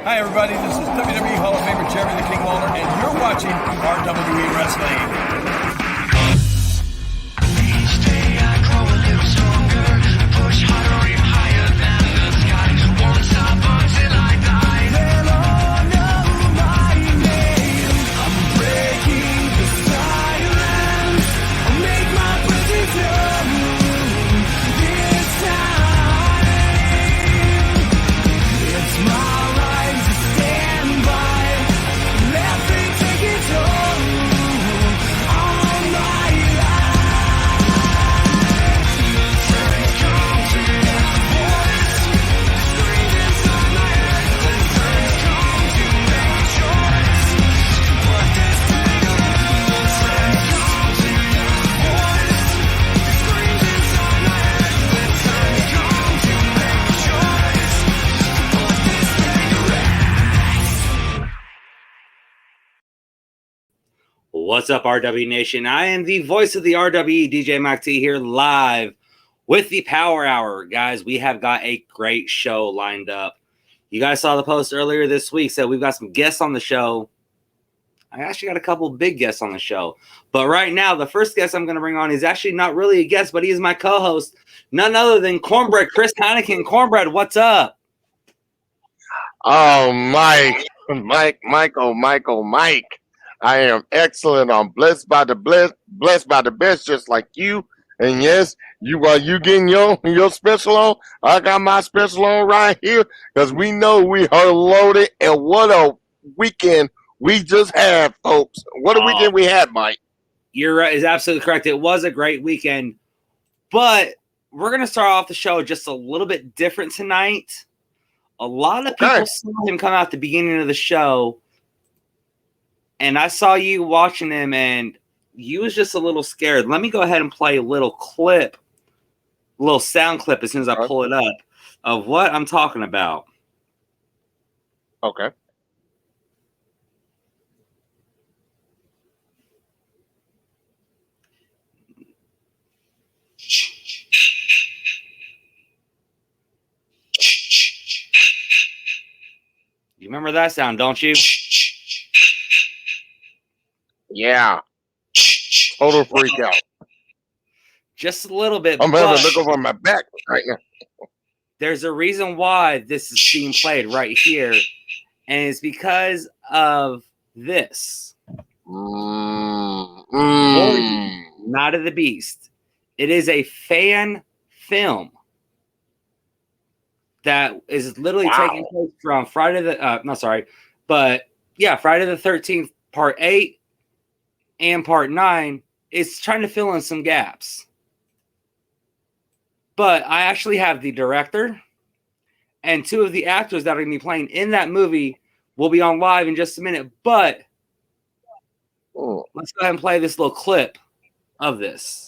Hi, everybody. This is WWE Hall of Famer Jerry the King Lawler, and you're watching RWE Wrestling. Each day I grow a little stronger, push harder, aim higher than the sky. Won't stop until I die. They'll all know my name. I'm breaking the silence. I'll make my presence known this time. It's my right to stand by. Let me take it all on my life. Turn calm to that voice. Scream inside my head. Turn calm to make a choice. Put this thing around. Turn calm to that voice. Scream inside my head. Turn calm to make a choice. Put this thing around. What's up, RW Nation? I am the voice of the RWE, DJ Mike T, here live with the Power Hour. Guys, we have got a great show lined up. You guys saw the post earlier this week, so we've got some guests on the show. I actually got a couple of big guests on the show. But right now, the first guest I'm going to bring on is actually not really a guest, but he is my co-host, none other than Cornbread, Chris Heineken. Cornbread, what's up? Oh, Mike. I am excellent. I'm blessed by the best, just like you. And yes, you getting your special on. I got my special on right here because we know we are loaded. And what a weekend we just had, folks. What a weekend we had, Mike. You're right. Is absolutely correct. It was a great weekend, but we're going to start off the show just a little bit different tonight. A lot of people saw him come out at the beginning of the show, and I saw you watching him, and you was just a little scared. Let me go ahead and play a little sound clip as soon as I pull it up of what I'm talking about. Okay. You remember that sound, don't you? Yeah. Total freak out. Just a little bit. I'm having to look over my back right now. There's a reason why this is being played right here, and it's because of this. Night of the Beast. It is a fan film that is literally taking place from Friday the Friday the 13th, part 8 and part 9. It's trying to fill in some gaps. But I actually have the director and 2 of the actors that are going to be playing in that movie will be on live in just a minute. But let's go ahead and play this little clip of this.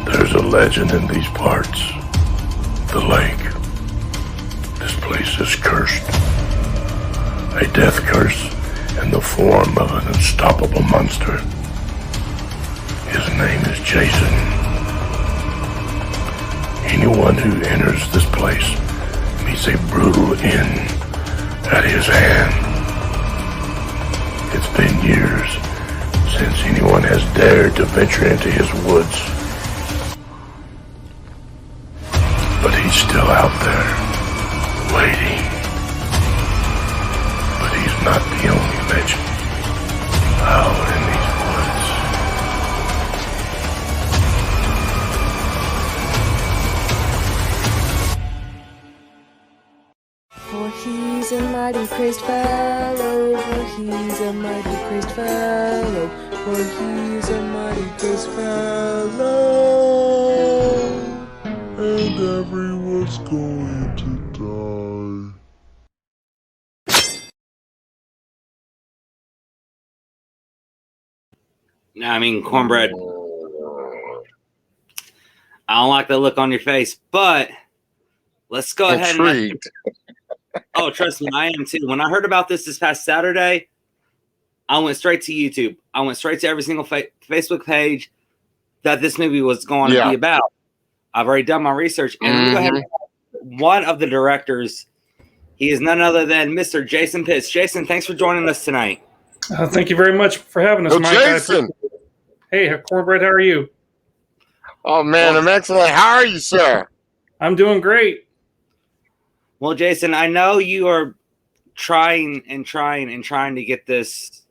There's a legend in these parts. The lake. This place is cursed. A death curse in the form of an unstoppable monster. His name is Jason. Anyone who enters this place meets a brutal end at his hand. It's been years since anyone has dared to venture into his woods. But he's still out there, waiting. But he's not the only legend out in these woods. For he's a mighty praised fellow, for he's a mighty praised fellow, for he's a mighty praised fellow. And everyone's going to die. I mean, Cornbread, I don't like the look on your face, but let's go ahead and Intrigued. oh, trust me, I am too. When I heard about this past Saturday, I went straight to YouTube. I went straight to every single Facebook page that this movie was going to be about. I've already done my research, and let me go ahead and one of the directors. He is none other than Mr. Jason Pitts. Jason, thanks for joining us tonight. Thank you very much for having us, Mike. Jason. Hey, Cornbread, how are you? Oh, man, I'm excellent. How are you, sir? I'm doing great. Well, Jason, I know you are trying to get this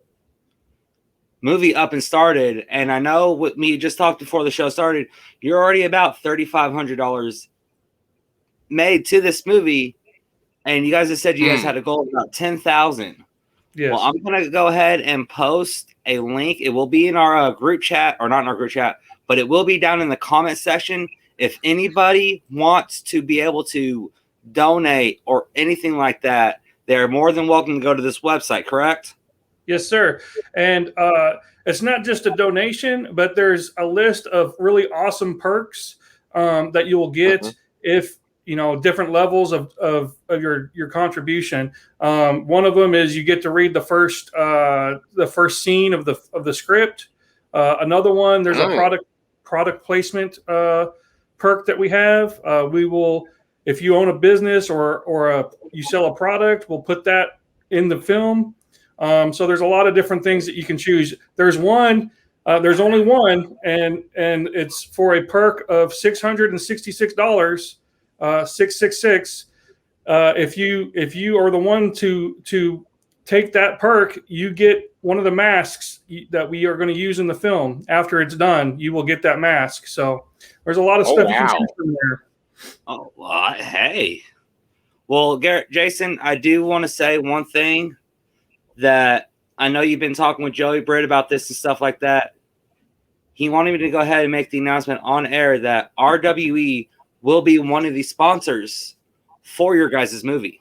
movie up and started, and I know with me just talked before the show started, you're already about $3,500 made to this movie, and you guys have said you guys had a goal of about 10,000. Yes. Well, I'm gonna go ahead and post a link. It will be in our group chat, or not in our group chat, but it will be down in the comment section. If anybody wants to be able to donate or anything like that, they're more than welcome to go to this website, correct? Yes, sir. And it's not just a donation, but there's a list of really awesome perks that you will get if different levels of your contribution. One of them is you get to read the first scene of the script. Another one, there's a product placement perk that we have. We will, if you own a business or you sell a product, we'll put that in the film. So there's a lot of different things that you can choose. There's one. There's only one, and it's for a perk of $666. 666. If you are the one to take that perk, you get one of the masks that we are going to use in the film. After it's done, you will get that mask. So there's a lot of stuff you can choose from there. Oh, well, hey. Well, Jason, I do want to say one thing that I know you've been talking with Joey Britt about this and stuff like that. He wanted me to go ahead and make the announcement on air that RWE will be one of the sponsors for your guys' movie.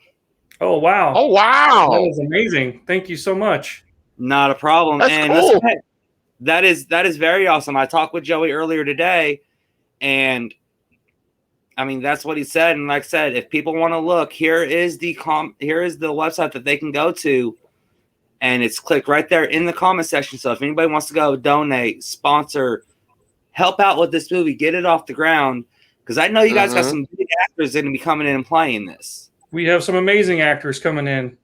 Oh, wow. Oh, wow. That was amazing. Thank you so much. Not a problem. That's and cool. that is very awesome. I talked with Joey earlier today, and I mean, that's what he said. And like I said, if people want to look, here is the website that they can go to, and it's clicked right there in the comment section. So if anybody wants to go donate, sponsor, help out with this movie, get it off the ground, because I know you guys got some big actors that are going to be coming in and playing this. We have some amazing actors coming in.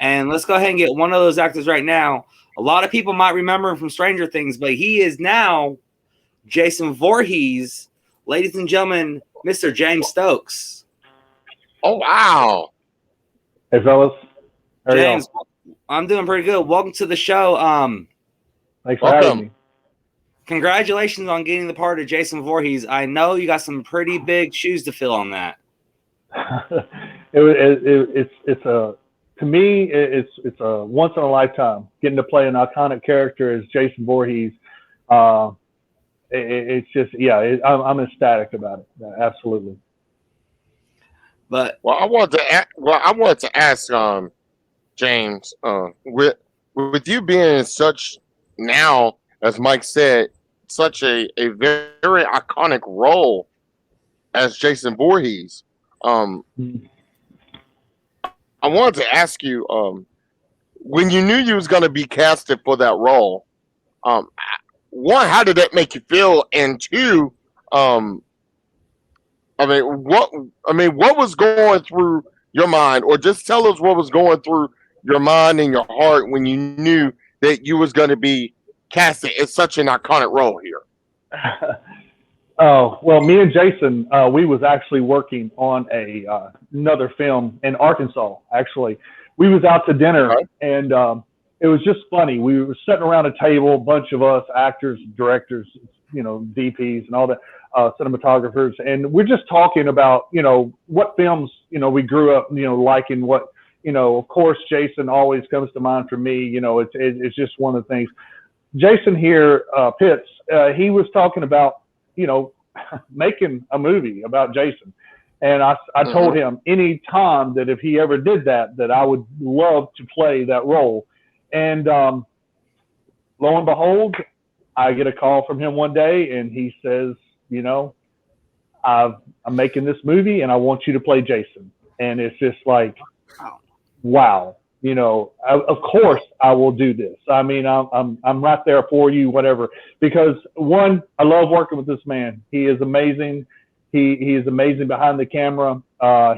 And let's go ahead and get one of those actors right now. A lot of people might remember him from Stranger Things, but he is now Jason Voorhees. Ladies and gentlemen, Mr. James Stokes. Oh, wow. Hey, fellas. How are James, y'all? I'm doing pretty good. Welcome to the show. Thanks for having me. Congratulations on getting the part of Jason Voorhees. I know you got some pretty big shoes to fill on that. It's a once in a lifetime getting to play an iconic character as Jason Voorhees. It's just I'm ecstatic about it. Absolutely. But I wanted to ask James, with you being in such now, as Mike said, such a very iconic role as Jason Voorhees. I wanted to ask you, when you knew you was going to be casted for that role, one, how did that make you feel? And two, what was going through your mind, or just tell us what was going through your mind and your heart when you knew that you was going to be casted in such an iconic role here? Oh, well, me and Jason, we was actually working on another film in Arkansas. Actually, we was out to dinner, and it was just funny. We were sitting around a table, a bunch of us, actors, directors, DPs and all that, cinematographers, and we're just talking about, what films, we grew up, liking. What, of course, Jason always comes to mind for me. It's just one of the things. Jason here, Pitts, he was talking about, making a movie about Jason. And I told him any time that if he ever did that I would love to play that role. And lo and behold, I get a call from him one day, and he says, I'm making this movie and I want you to play Jason. And it's just like, wow, you know, of course I will do this. I mean, I'm right there for you, whatever, because one, I love working with this man. He is amazing. He is amazing behind the camera.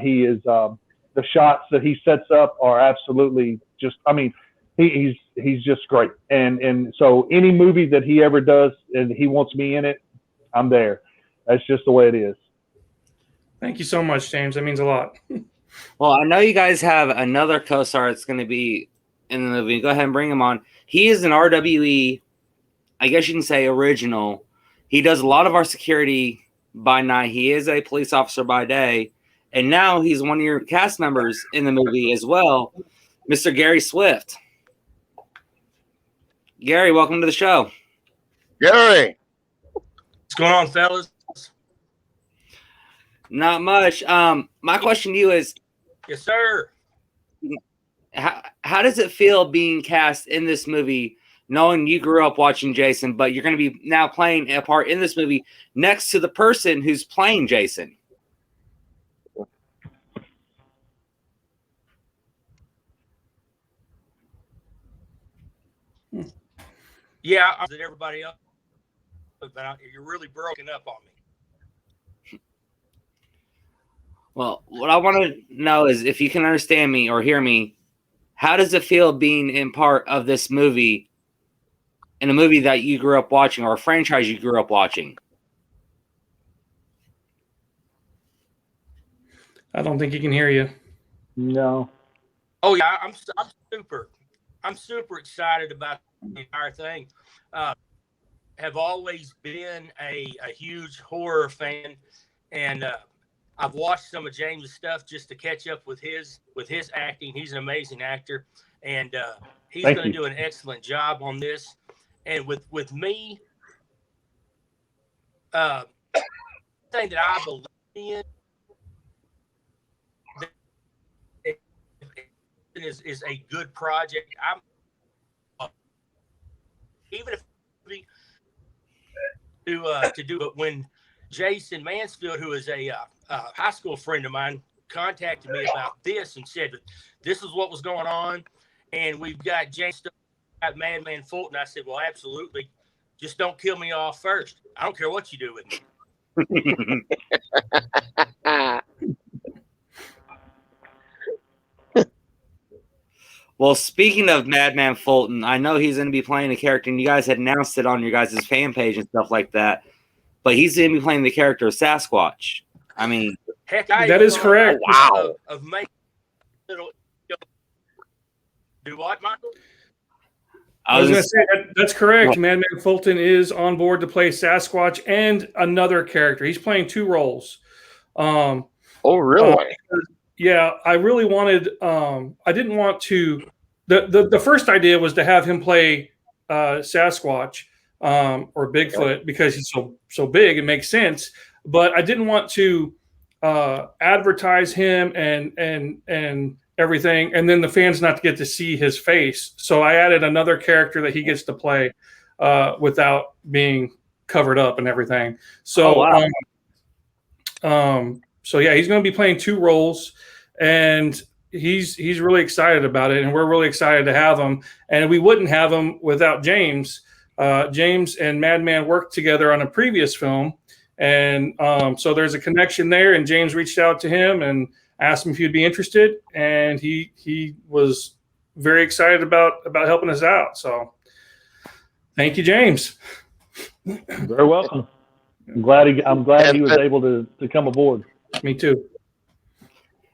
He is, the shots that he sets up are absolutely just, I mean, he's just great. And so any movie that he ever does and he wants me in it, I'm there. That's just the way it is. Thank you so much, James. That means a lot. Well, I know you guys have another co-star that's going to be in the movie. Go ahead and bring him on. He is an RWE, I guess you can say, original. He does a lot of our security by night. He is a police officer by day. And now he's one of your cast members in the movie as well, Mr. Gary Swift. Gary, welcome to the show. Gary. What's going on, fellas? Not much. My question to you is, Yes, sir. how does it feel being cast in this movie, knowing you grew up watching Jason, but you're going to be now playing a part in this movie next to the person who's playing Jason? Yeah, I did everybody else, but you're really broken up on me. Well, what I want to know is if you can understand me or hear me, how does it feel being in part of this movie, in a movie that you grew up watching or a franchise you grew up watching? I don't think he can hear you. No. Oh yeah, I'm super excited about the entire thing. Have always been a huge horror fan, and I've watched some of James' stuff just to catch up with his acting. He's an amazing actor, and he's going to do an excellent job on this. And with me, thing that I believe in is a good project. I'm even if to do it when Jason Mansfield, who is a high school friend of mine, contacted me about this and said that this is what was going on, and we've got James got Madman Fulton. I said, well, absolutely. Just don't kill me off first. I don't care what you do with me. Well, speaking of Madman Fulton, I know he's going to be playing a character, and you guys had announced it on your guys' fan page and stuff like that, but he's going to be playing the character of Sasquatch. I mean, heck, that is correct. Wow. Of making little do what, Michael? I was going to say that's correct. Madman Fulton is on board to play Sasquatch and another character. He's playing two roles. Oh, really? Yeah, I really wanted. I didn't want to. The first idea was to have him play Sasquatch or Bigfoot because he's so big. It makes sense. But I didn't want to advertise him and everything, and then the fans not to get to see his face. So I added another character that he gets to play without being covered up and everything. So, so yeah, he's going to be playing two roles, and he's really excited about it, and we're really excited to have him. And we wouldn't have him without James. James and Madman worked together on a previous film, and so there's a connection there. And James reached out to him and asked him if he'd be interested, and he was very excited about helping us out. So, thank you, James. Very welcome. I'm glad he was able to come aboard. Me too.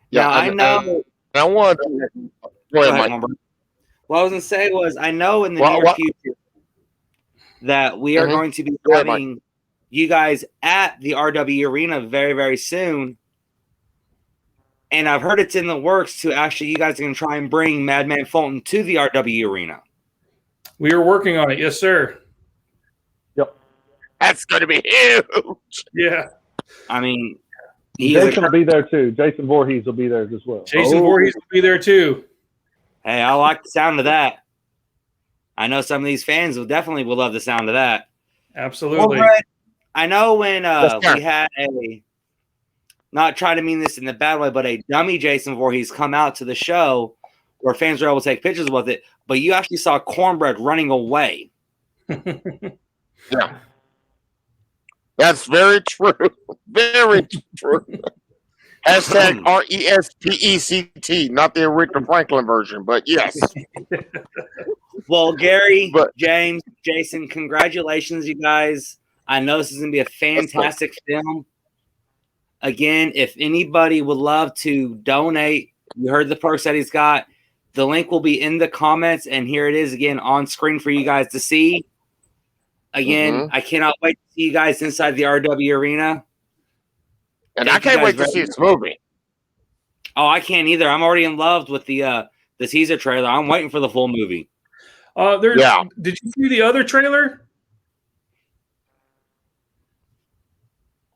Yeah, I know. I want to go ahead, Mike. What I was going to say was, I know in the near future that we are going to be having you guys at the RWE Arena very, very soon. And I've heard it's in the works to actually, you guys are going to try and bring Madman Fulton to the RWE Arena. We are working on it. Yes, sir. Yep. That's going to be huge. Yeah. I mean, Jason will be there too. Jason Voorhees will be there as well. Jason Voorhees will be there too. Hey, I like the sound of that. I know some of these fans will love the sound of that. Absolutely. Well, Brett, I know when we had not trying to mean this in the bad way, but a dummy Jason Voorhees come out to the show where fans were able to take pictures with it, but you actually saw Cornbread running away. Yeah. That's very true. Very true. Hashtag RESPECT, not the Aretha Franklin version, but yes. Well, Gary, But- James, Jason, congratulations, you guys. I know this is going to be a fantastic film. Again, if anybody would love to donate, you heard the perks that he's got. The link will be in the comments, and here it is again on screen for you guys to see. Again, I cannot wait to see you guys inside the RW arena. And Thank I you can't guys wait to very see much. this movie. Oh, I can't either. I'm already in love with the teaser trailer. I'm waiting for the full movie. Did you see the other trailer?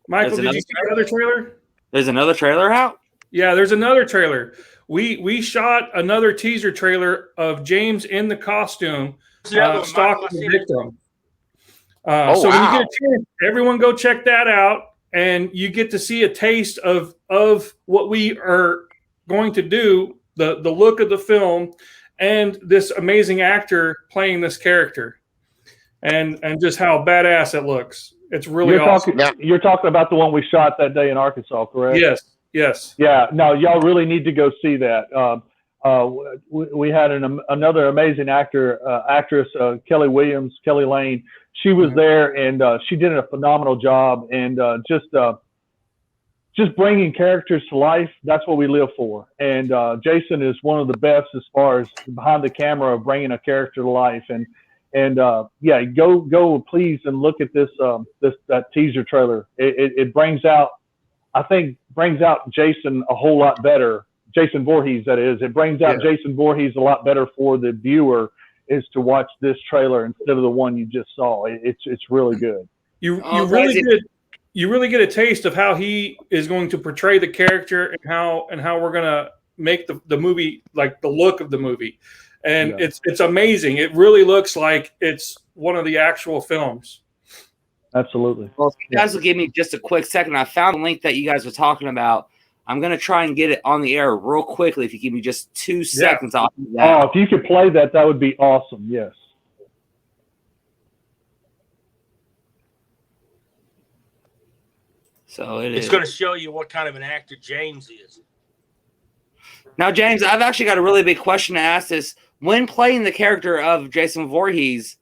Michael, did you see the other trailer? There's another trailer out? Yeah, there's another trailer. We shot another teaser trailer of James in the costume stalking the victim. So when you get a chance, everyone go check that out, and you get to see a taste of what we are going to do, the look of the film, and this amazing actor playing this character, and just how badass it looks. It's really awesome. You're talking about the one we shot that day in Arkansas, correct? Yes. Yeah. No, y'all really need to go see that. We had another amazing actress, Kelly Lane. She was there, and she did a phenomenal job. And just bringing characters to life, that's what we live for. And Jason is one of the best as far as behind the camera of bringing a character to life. And go please and look at that teaser trailer. It brings out Jason a whole lot better. Jason Voorhees, that is. It brings out Jason Voorhees a lot better for the viewer is to watch this trailer instead of the one you just saw. It's really good. You really get a taste of how he is going to portray the character and how we're going to make the movie, like the look of the movie. And it's amazing. It really looks like it's one of the actual films. Absolutely. Well, if you guys will give me just a quick second, I found a link that you guys were talking about. I'm going to try and get it on the air real quickly. If you give me just 2 seconds, I'll do that. Oh, if you could play that would be awesome. Yes. So it's going to show you what kind of an actor James is. Now, James, I've actually got a really big question to ask this. When playing the character of Jason Voorhees,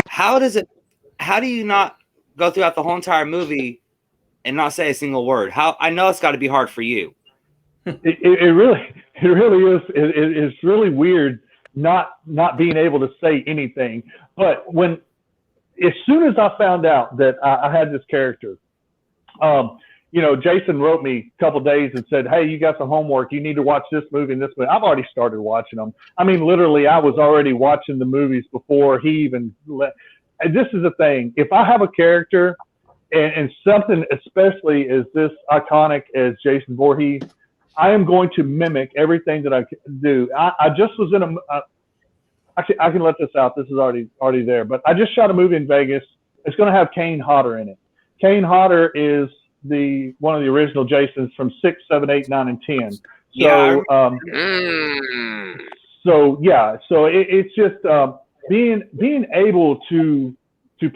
how do you not go throughout the whole entire movie and not say a single word? I know it's got to be hard for you. It really is. It's really weird not being able to say anything. But as soon as I found out that I had this character, Jason wrote me a couple days and said, "Hey, you got some homework. You need to watch this movie and this movie." I've already started watching them. I mean, literally, I was already watching the movies before he even let. And this is the thing: if I have a character and something, especially as this iconic as Jason Voorhees, I am going to mimic everything that I do. I just was in actually, I can let this out. This is already there. But I just shot a movie in Vegas. It's going to have Kane Hodder in it. Kane Hodder is one of the original Jasons from 6, 7, 8, 9, and 10. So so it's just being able to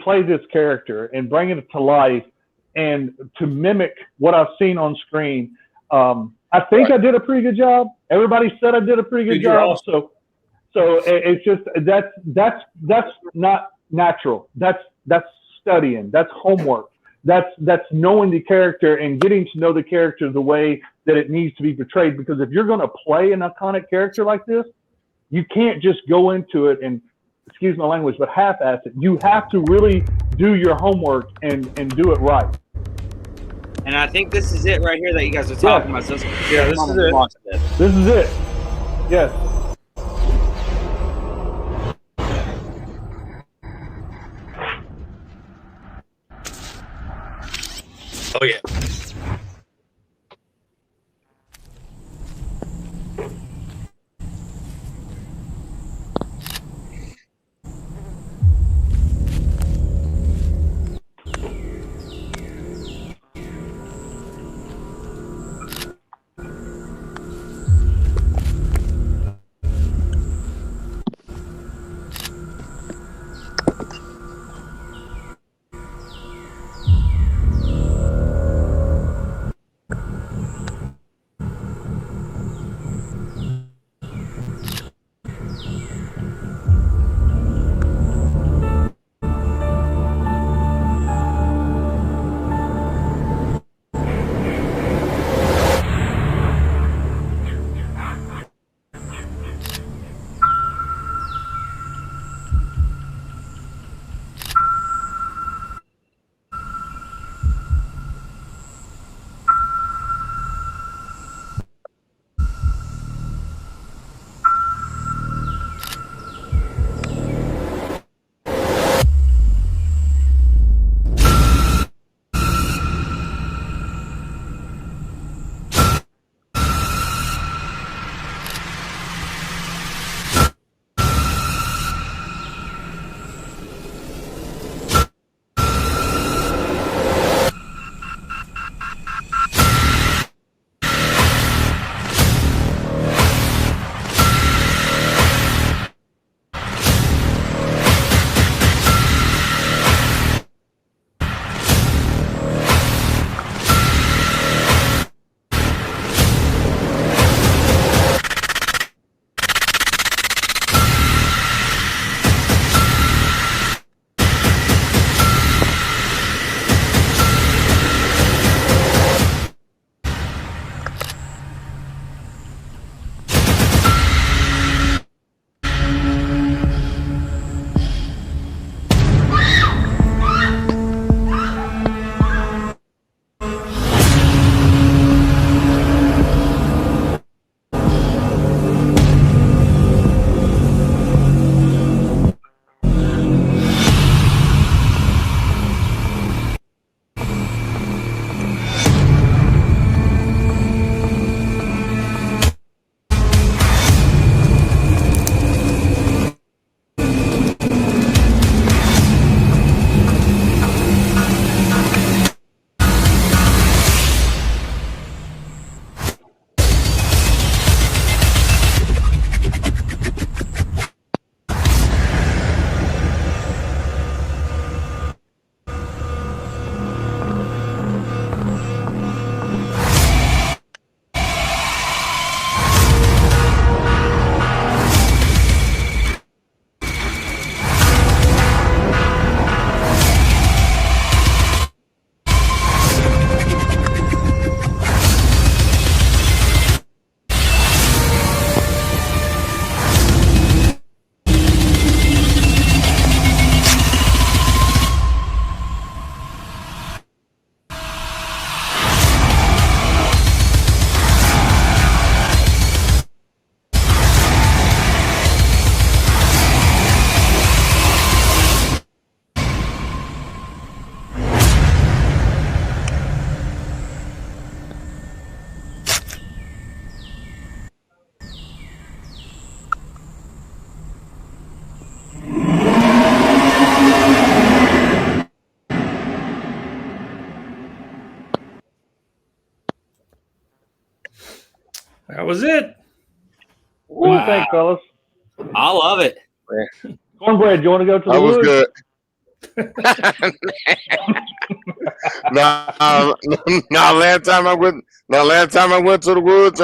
play this character and bring it to life and to mimic what I've seen on screen. I think I did a pretty good job. Everybody said I did a pretty good job. So it's just that's not natural. That's studying. That's homework. That's knowing the character and getting to know the character the way that it needs to be portrayed. Because if you're going to play an iconic character like this, you can't just go into it and, excuse my language, but half-ass it. You have to really do your homework and do it right. And I think this is it right here that you guys are talking about. So this is it. This is it. Yes. Oh, yeah. That was it. What do you think, fellas? I love it. Cornbread, you want to go to the That was woods? good. no, last time I went to the woods,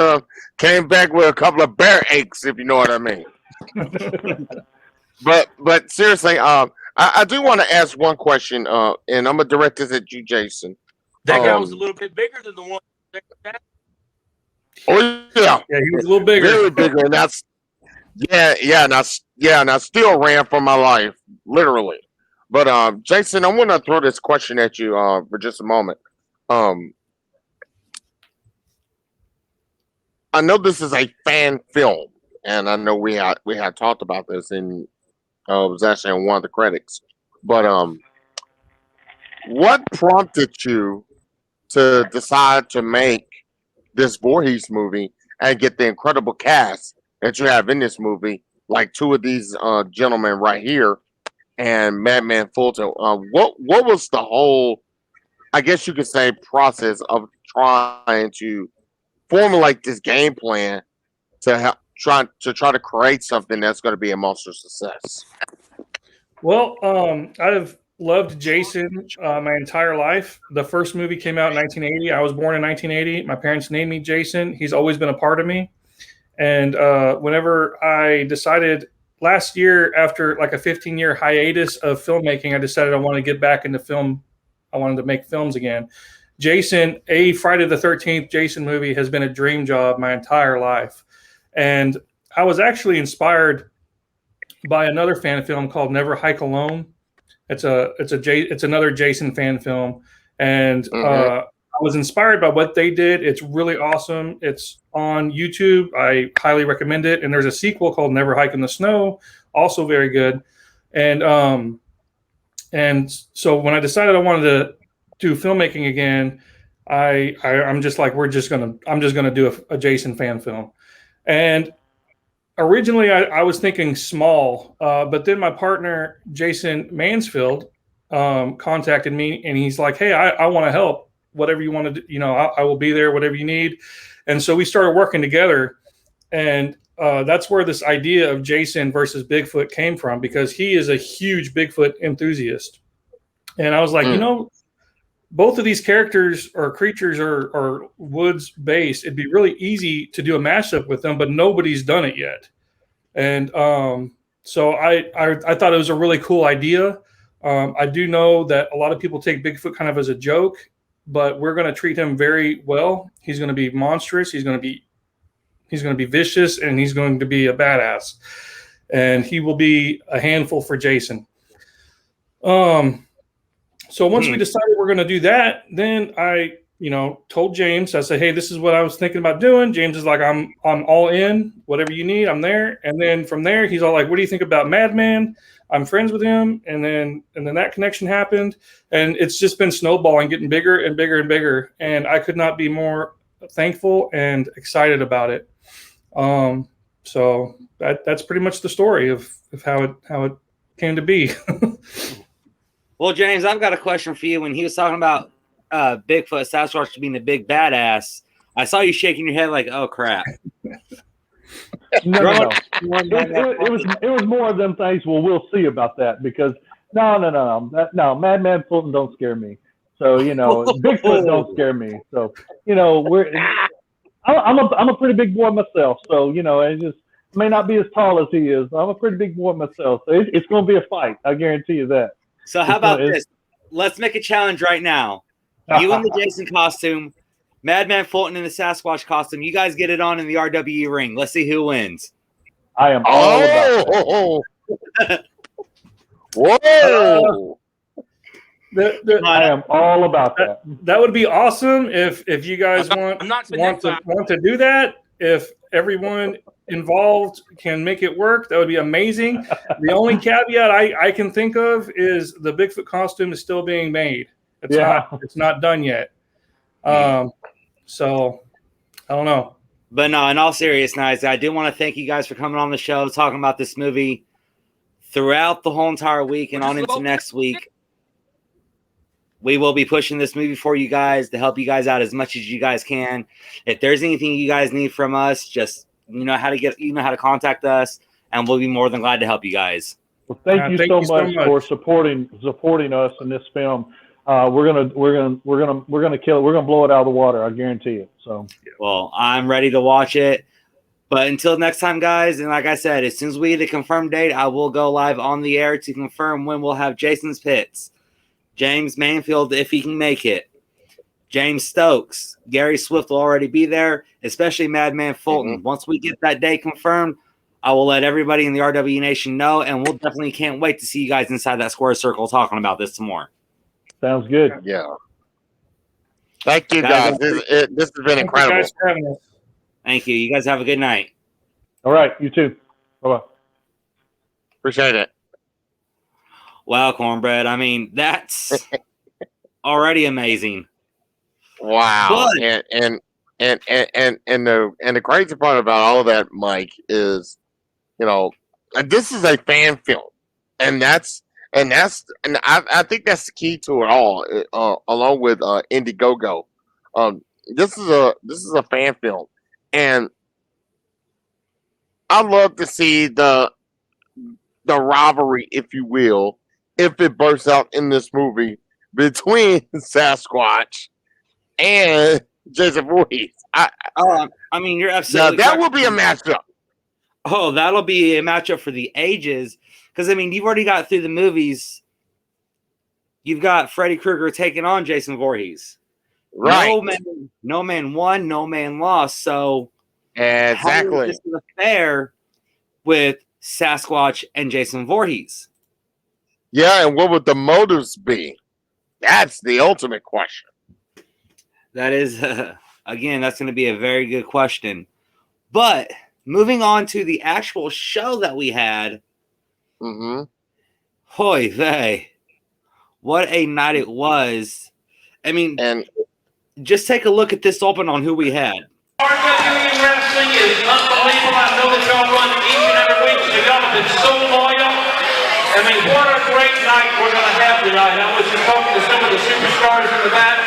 came back with a couple of bear aches, if you know what I mean. But seriously, I do want to ask one question, and I'm gonna direct this at you, Jason. That guy was a little bit bigger than the one. Oh yeah, Yeah, he was a little bigger. very bigger, and that's and I still ran for my life, literally. But Jason, I want to throw this question at you for just a moment. I know this is a fan film, and I know we had talked about this in it was actually in one of the credits. But what prompted you to decide to make this Voorhees movie and get the incredible cast that you have in this movie, like two of these gentlemen right here and Madman Fulton? What was the whole, I guess you could say, process of trying to formulate this game plan to help try to create something that's going to be a monster success? Well, I've loved Jason my entire life. The first movie came out in 1980. I was born in 1980. My parents named me Jason. He's always been a part of me. And whenever I decided last year, after like a 15-year hiatus of filmmaking, I decided I wanted to get back into film. I wanted to make films again. Jason, a Friday the 13th Jason movie has been a dream job my entire life. And I was actually inspired by another fan film called Never Hike Alone. It's another Jason fan film, and I was inspired by what they did. It's really awesome. It's on YouTube. I highly recommend it. And there's a sequel called Never Hike in the Snow, also very good. And so when I decided I wanted to do filmmaking again, I'm just like, I'm just gonna do a Jason fan film. And originally, I was thinking small, but then my partner, Jason Mansfield, contacted me, and he's like, hey, I want to help. Whatever you want to do, I will be there, whatever you need. And so we started working together. And that's where this idea of Jason versus Bigfoot came from, because he is a huge Bigfoot enthusiast. And I was like, both of these characters or creatures are woods based. It'd be really easy to do a mashup with them, but nobody's done it yet. And so I thought it was a really cool idea. I do know that a lot of people take Bigfoot kind of as a joke, but we're going to treat him very well. He's going to be monstrous. He's going to be vicious, and he's going to be a badass. And he will be a handful for Jason. So once we decided we're going to do that, then I, told James, I said, hey, this is what I was thinking about doing. James is like, I'm all in, whatever you need, I'm there. And then from there, he's all like, what do you think about Madman? I'm friends with him. And then that connection happened, and it's just been snowballing, getting bigger and bigger and bigger. And I could not be more thankful and excited about it. So that's pretty much the story of how it came to be. Well, James, I've got a question for you. When he was talking about Bigfoot, Sasquatch being the big badass, I saw you shaking your head like, "Oh crap!" No. It was more of them things. Well, we'll see about that, because no. Madman Fulton don't scare me. So Bigfoot don't scare me. So I'm a pretty big boy myself. So I just may not be as tall as he is. I'm a pretty big boy myself. So it's going to be a fight. I guarantee you that. So how about this? Let's make a challenge right now. You in the Jason costume, Madman Fulton in the Sasquatch costume. You guys get it on in the RWE ring. Let's see who wins. I am all about that. Whoa! I am all about that. That would be awesome if you guys want to do that. If everyone involved can make it work, that would be amazing. The only caveat I can think of is the Bigfoot costume is still being made. It's not done yet. So I don't know. But no, in all seriousness, I do want to thank you guys for coming on the show, talking about this movie throughout the whole entire week and on into next week. we will be pushing this movie for you guys to help you guys out as much as you guys can. If there's anything you guys need from us, just how to contact us, and we'll be more than glad to help you guys. Well, thank you so much for supporting us in this film. We're gonna kill it. We're gonna blow it out of the water. I guarantee it. So, well, I'm ready to watch it. But until next time, guys, and like I said, as soon as we get a confirmed date, I will go live on the air to confirm when we'll have Jason's Pits, James Manfield if he can make it, James Stokes, Gary Swift will already be there, especially Madman Fulton. Mm-hmm. Once we get that day confirmed, I will let everybody in the RWE Nation know, and we'll definitely can't wait to see you guys inside that square circle talking about this some more. Sounds good. Yeah. Thank you, guys. This has been incredible. Thank you guys for having us. Thank you. You guys have a good night. All right. You too. Bye-bye. Appreciate it. Wow, Cornbread. I mean, that's already amazing. Wow. But, and the crazy part about all of that, Mike, is, this is a fan film, and I think that's the key to it all, along with Indiegogo. This is a fan film, and I love to see the rivalry, if you will, if it bursts out in this movie between Sasquatch and Jason Voorhees. I mean, you're absolutely that will be a matchup. Oh, that'll be a matchup for the ages. Because, I mean, you've already got through the movies. You've got Freddy Krueger taking on Jason Voorhees. Right. No man won, no man lost. So, exactly. How is this fair with Sasquatch and Jason Voorhees? Yeah, and what would the motives be? That's the ultimate question. That is, again, that's going to be a very good question. But moving on to the actual show that we had. Hoy vey. What a night it was. I mean, and just take a look at this open on who we had. RWE Wrestling is unbelievable. I know that y'all run each and every week, so y'all have been so loyal. I mean, what a great night we're going to have tonight. I was just talking to some of the superstars in the back,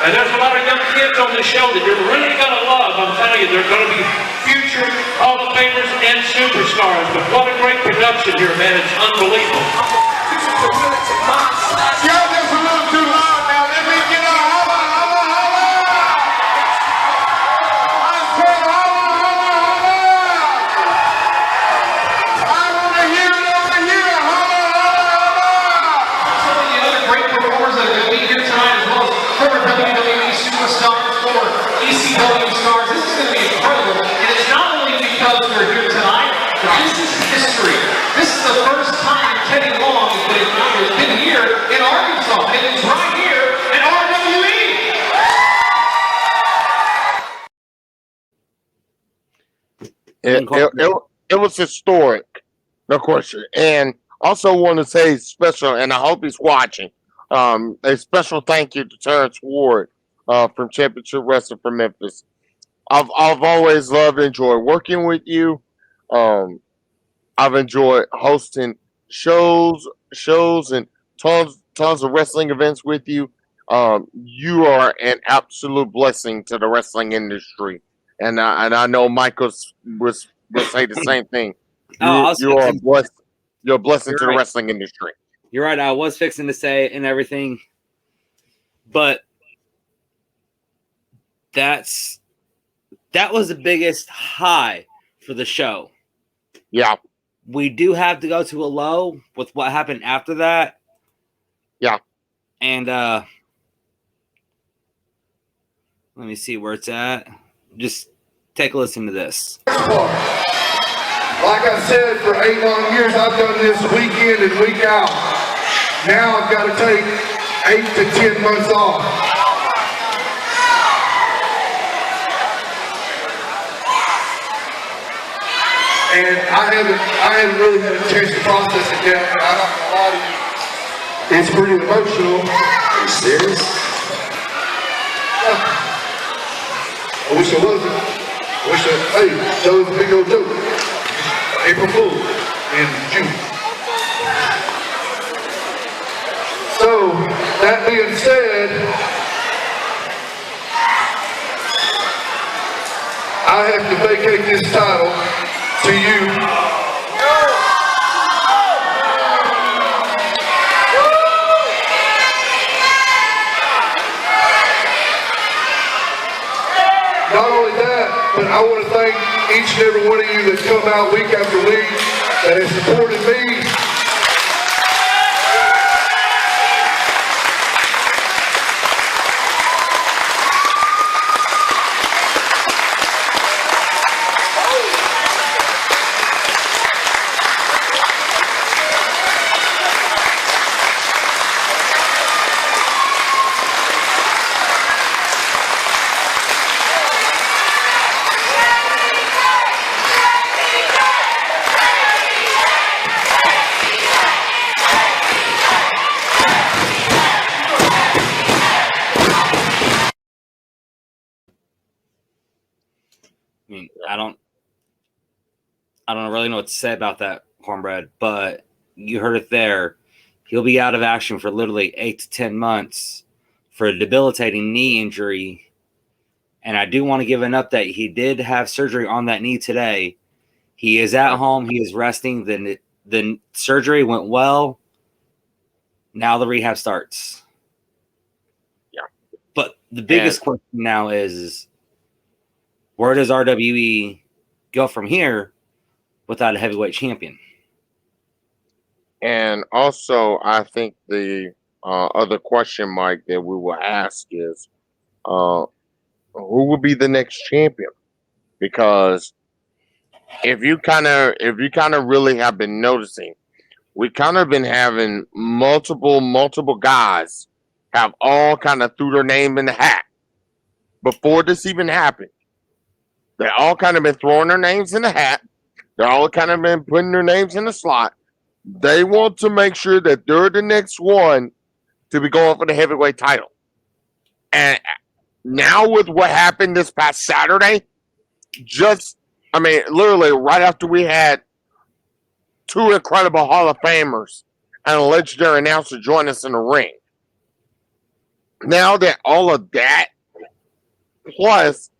and there's a lot of young kids on the show that you're really going to love. I'm telling you, they're going to be future Hall of Famers and superstars. But what a great production here, man. It's unbelievable. Y'all just a little too loud now. Let me get a holla, holla, holla. I said holla, holla, holla. I want to hear it over here. Holla, holla, holla. Some of the other great performers that are going to be here tonight, as well as former WWE superstars, former ECW stars. This is going to be incredible. And it's not only because they're here tonight, but this is history. This is the first time Teddy Long has been here in Arkansas, and it's right here in RWE. It was historic, no question. And also want to say special, and I hope he's watching, a special thank you to Terrence Ward from Championship Wrestling from Memphis. I've always loved and enjoyed working with you. I've enjoyed hosting shows and tons of wrestling events with you. You are an absolute blessing to the wrestling industry, and I know Michael will say the same thing. You are blessed. You're a blessing to the wrestling industry. You're right. I was fixing to say it and everything, but that was the biggest high for the show. Yeah. We do have to go to a low with what happened after that. Yeah. And let me see where it's at. Just take a listen to this. Like I said, for 8 long years, I've done this week in and week out. Now I've got to take 8 to 10 months off. And I haven't really had a chance to process it yet, but I'm not gonna lie to you. It's pretty emotional. Are you serious? I wish I wasn't. Hey, that was a big old joke. April Fool in June. So, That being said, I have to vacate this title to you. Not only that, but I want to thank each and every one of you that come out week after week that has supported me. I mean, I don't really know what to say about that, Cornbread, but you heard it there. He'll be out of action for literally 8 to 10 months for a debilitating knee injury. And I do want to give an update. He did have surgery on that knee today. He is at home. He is resting. The surgery went well. Now the rehab starts. Yeah. But the biggest question now is where does RWE go from here without a heavyweight champion? And also, I think the other question, Mike, that we will ask is, who will be the next champion? Because if you kind of really have been noticing, we kind of been having multiple guys have all kind of threw their name in the hat before this even happened. They all kind of been throwing their names in the hat. They're all kind of been putting their names in the slot. They want to make sure that they're the next one to be going for the heavyweight title. And now with what happened this past Saturday, literally right after we had two incredible Hall of Famers and a legendary announcer join us in the ring. Now that all of that, plus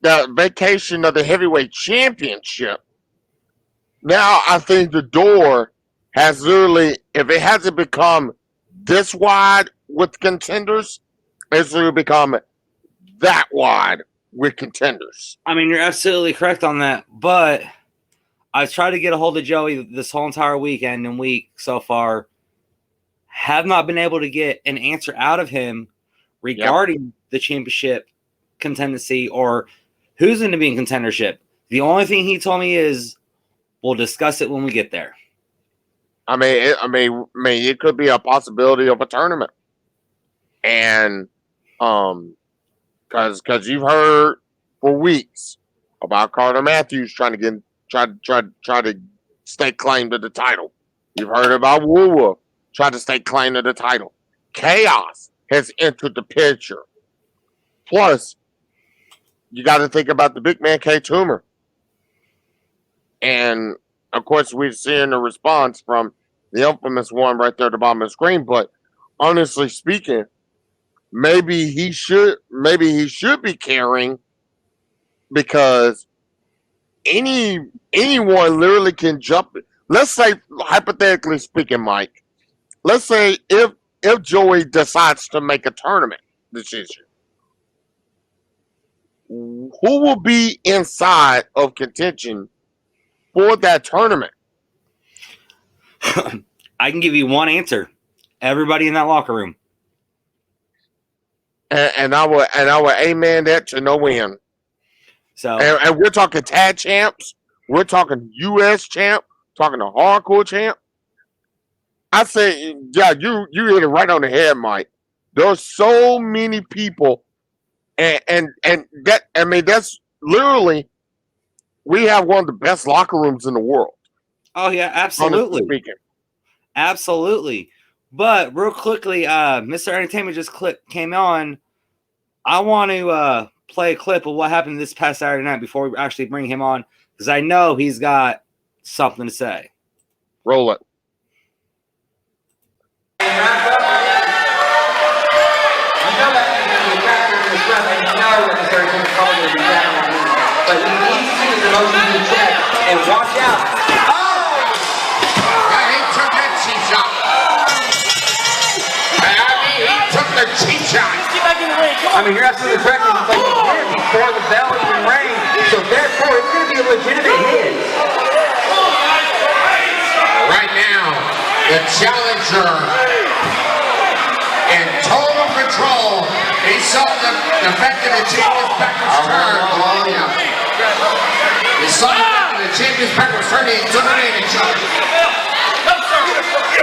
the vacation of the heavyweight championship, now I think the door has literally, if it hasn't become this wide with contenders, it's literally become that wide with contenders. I mean, you're absolutely correct on that, but I've tried to get a hold of Joey this whole entire weekend and week so far. Have not been able to get an answer out of him regarding the championship contendency or who's going to be in contendership. The only thing he told me is we'll discuss it when we get there. It could be a possibility of a tournament, and because you've heard for weeks about Carter Matthews trying to try to stake claim to the title. You've heard about Woo trying to stake claim to the title. Chaos has entered the picture. Plus, you got to think about the big man K Toomer, and of course, we're seeing a response from the infamous one right there at the bottom of the screen. But honestly speaking, maybe he should be carrying, because anyone literally can jump. Let's say, hypothetically speaking, Mike. Let's say if Joey decides to make a tournament decision, who will be inside of contention for that tournament? I can give you one answer. Everybody in that locker room. And I would amen that to no end. So, and we're talking tag champs, we're talking US champ, talking a hardcore champ. I say, yeah, you hit it right on the head, Mike. There's so many people, and that, I mean, that's literally, we have one of the best locker rooms in the world. Oh yeah, absolutely. Absolutely. But real quickly, Mr. Entertainment just came on. I want to play a clip of what happened this past Saturday night before we actually bring him on, because I know he's got something to say. Roll it. shot. I mean, you're absolutely correct. It's like you did before the bell even rang. So therefore, it's going to be a legitimate hit. Right now, the challenger in total control. He saw the fact that the champion's back was turned. Oh, yeah. He saw the fact that the champion's back was turned. He took it in and shot. That's the referee.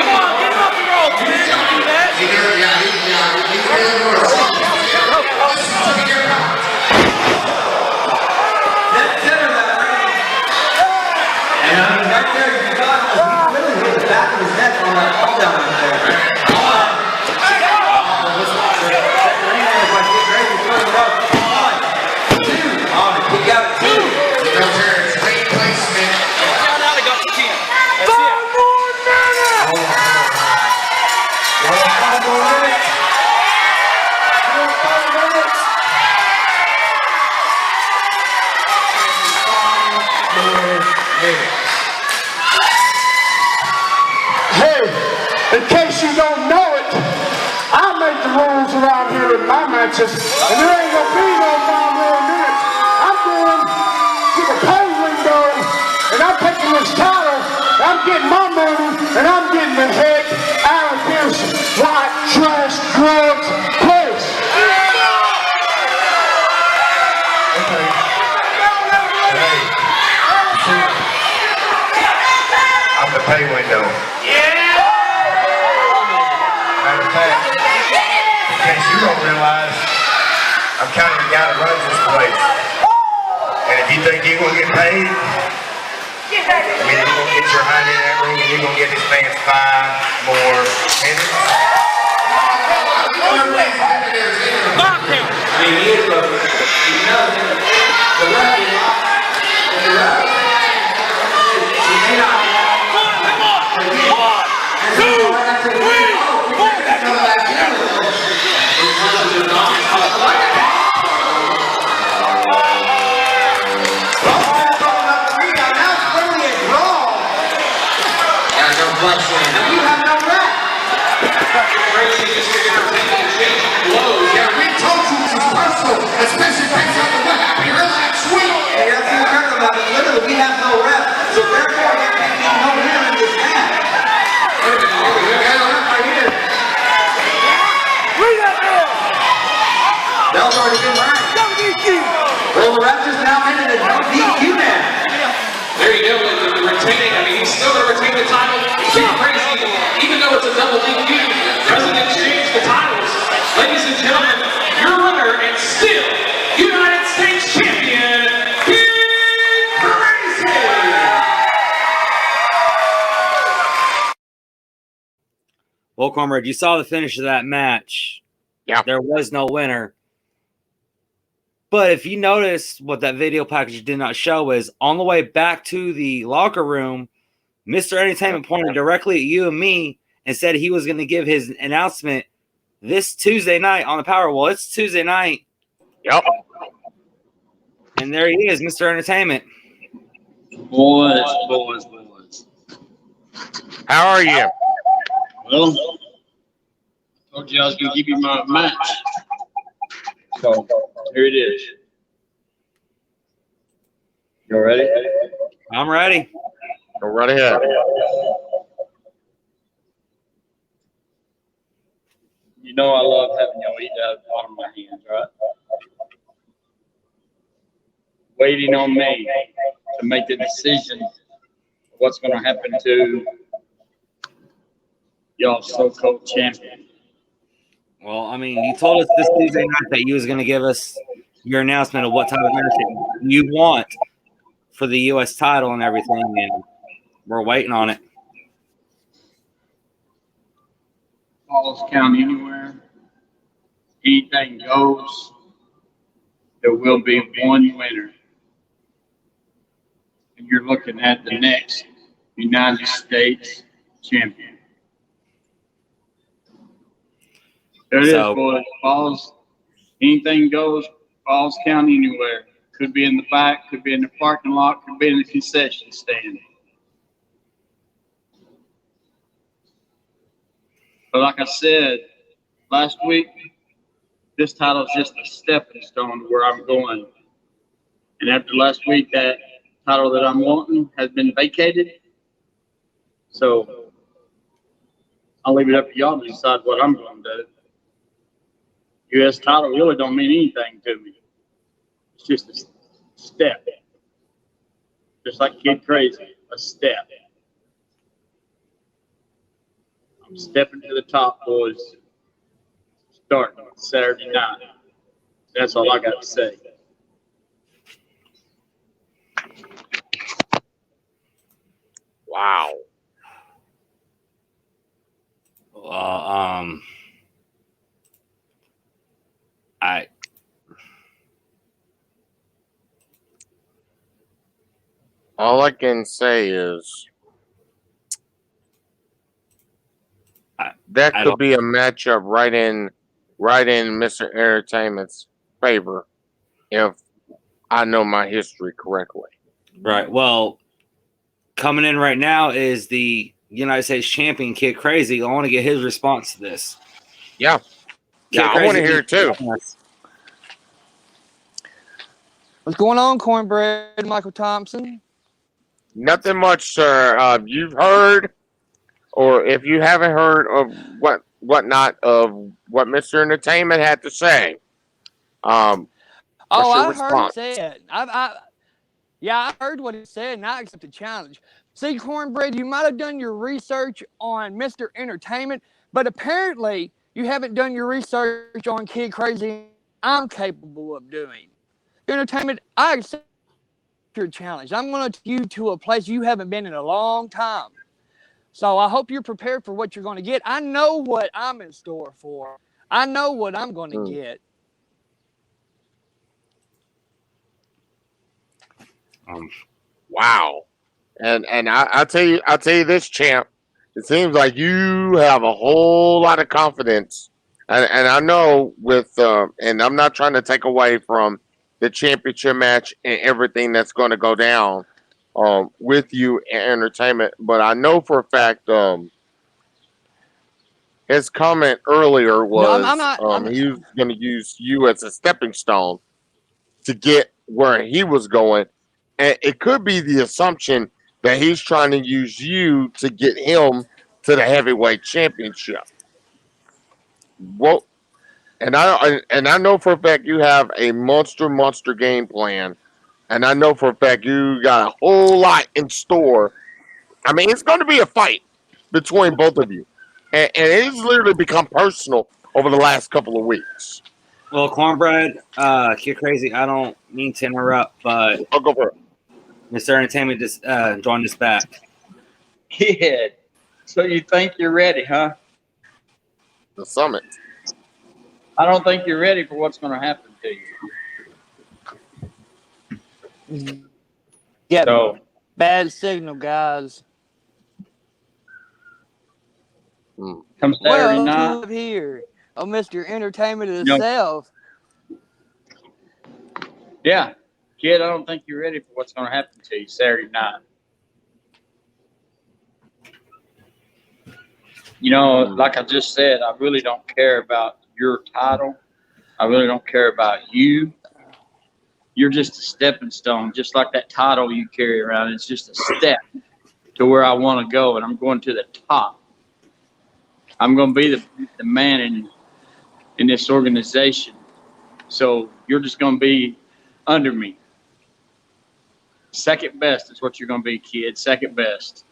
Come on, get him off the ropes, man. Don't do that. And I mean, right there, you got he really hit the back of his neck on that fall down right there. Hey, in case you don't know it, I make the rules around here in my matches, and there ain't gonna be no 5 more minutes. I'm going to the pay window, and I'm taking this title, I'm getting my money, and I'm getting the heck out of this white trash drugs place. I'm the pay window. Matter of fact, in case you don't realize, I'm kind of the guy that runs this place. And if you think you're going to get paid, you're going to get your hind in that ring and you're going to get this man's 5 more minutes. I mean, he is the he may not. Especially based on what happened here last week. Hey, that's what we're talking about. Literally, we have no rep. So therefore, there can be no winner in this match. Wait a minute. We got a rep right here. Bell's already been rang. Well, the ref just now ended a no DQ match. There you go. The retaining. I mean, he's still going to retain the title. It's pretty crazy. Even though it's a double DQ, doesn't exchange the titles. Ladies and gentlemen, your winner and still United States champion, Crazy. Well, comrade, you saw the finish of that match. Yeah. There was no winner. But if you notice what that video package did not show is on the way back to the locker room, Mr. Entertainment pointed directly at you and me and said he was going to give his announcement this Tuesday night on the Power. Well, it's Tuesday night. Yep. And there he is, Mr. Entertainment. Boys. How are you? Well, I told you I was going to give you my match. So, here it is. You ready? I'm ready. Go right ahead. You know I love having y'all eat out of the bottom of my hands, right? Waiting on me to make the decision of what's going to happen to y'all so-called champion. Well, I mean, you told us this Tuesday night that you was going to give us your announcement of what type of entertainment you want for the U.S. title and everything, and we're waiting on it. Falls count anywhere. Anything goes. There will be one winner. And you're looking at the next United States champion. There it is, boys. Falls, anything goes. Falls count anywhere. Could be in the back, could be in the parking lot, could be in the concession stand. But like I said last week, this title is just a stepping stone to where I'm going. And after last week, that title that I'm wanting has been vacated. So I'll leave it up to y'all to decide what I'm going to do. U.S. title really don't mean anything to me. It's just a step. Just like Kid Crazy, a step. I'm stepping to the top, boys. Starting Saturday night. That's all I got to say. Wow. I All I can say is that I could don't- be a matchup right in Mr. Entertainment's favor if I know my history correctly. right. Well, coming in right now is the United States champion, Kid Crazy. I want to get his response to this. Yeah. Kid Yeah, I want to Crazy, hear it too. What's going on, Cornbread Michael Thompson? Nothing much, sir. You've heard, or if you haven't heard of whatnot of what Mr. Entertainment had to say. What's Oh, your I heard response? it said. I heard what he said, and I accept the challenge. See, Cornbread, you might have done your research on Mr. Entertainment, but apparently you haven't done your research on Kid Crazy. I'm capable of doing. Entertainment, I accept your challenge. I'm going to take you to a place you haven't been in a long time. So I hope you're prepared for what you're going to get. I know what I'm in store for. I know what I'm going to get. Wow. And I'll tell you this, champ. It seems like you have a whole lot of confidence, and I know with and I'm not trying to take away from the championship match and everything that's going to go down with you and Entertainment, but I know for a fact his comment earlier No, I'm was not. he was going to use you as a stepping stone to get where he was going. And it could be the assumption that he's trying to use you to get him to the heavyweight championship. Well, and I know for a fact you have a monster game plan, and I know for a fact you got a whole lot in store. I mean, it's going to be a fight between both of you, and it's literally become personal over the last couple of weeks. Well, Cornbread, Kid Crazy, I don't mean to interrupt, but I'll go for it. Mr. Entertainment just joined us back. Kid, so you think you're ready, huh? The summit. I don't think you're ready for what's going to happen to you. Yeah, So, bad signal, guys. come Saturday Well, night, here, oh, Mr. Entertainment know- itself. yeah, kid, I don't think you're ready for what's going to happen to you Saturday night. You know, like I just said, I really don't care about your title. I really don't care about you. You're just a stepping stone, just like that title you carry around. It's just a step to where I want to go, and I'm going to the top. I'm going to be the man in this organization. So you're just going to be under me. Second best is what you're going to be, kid. Second best.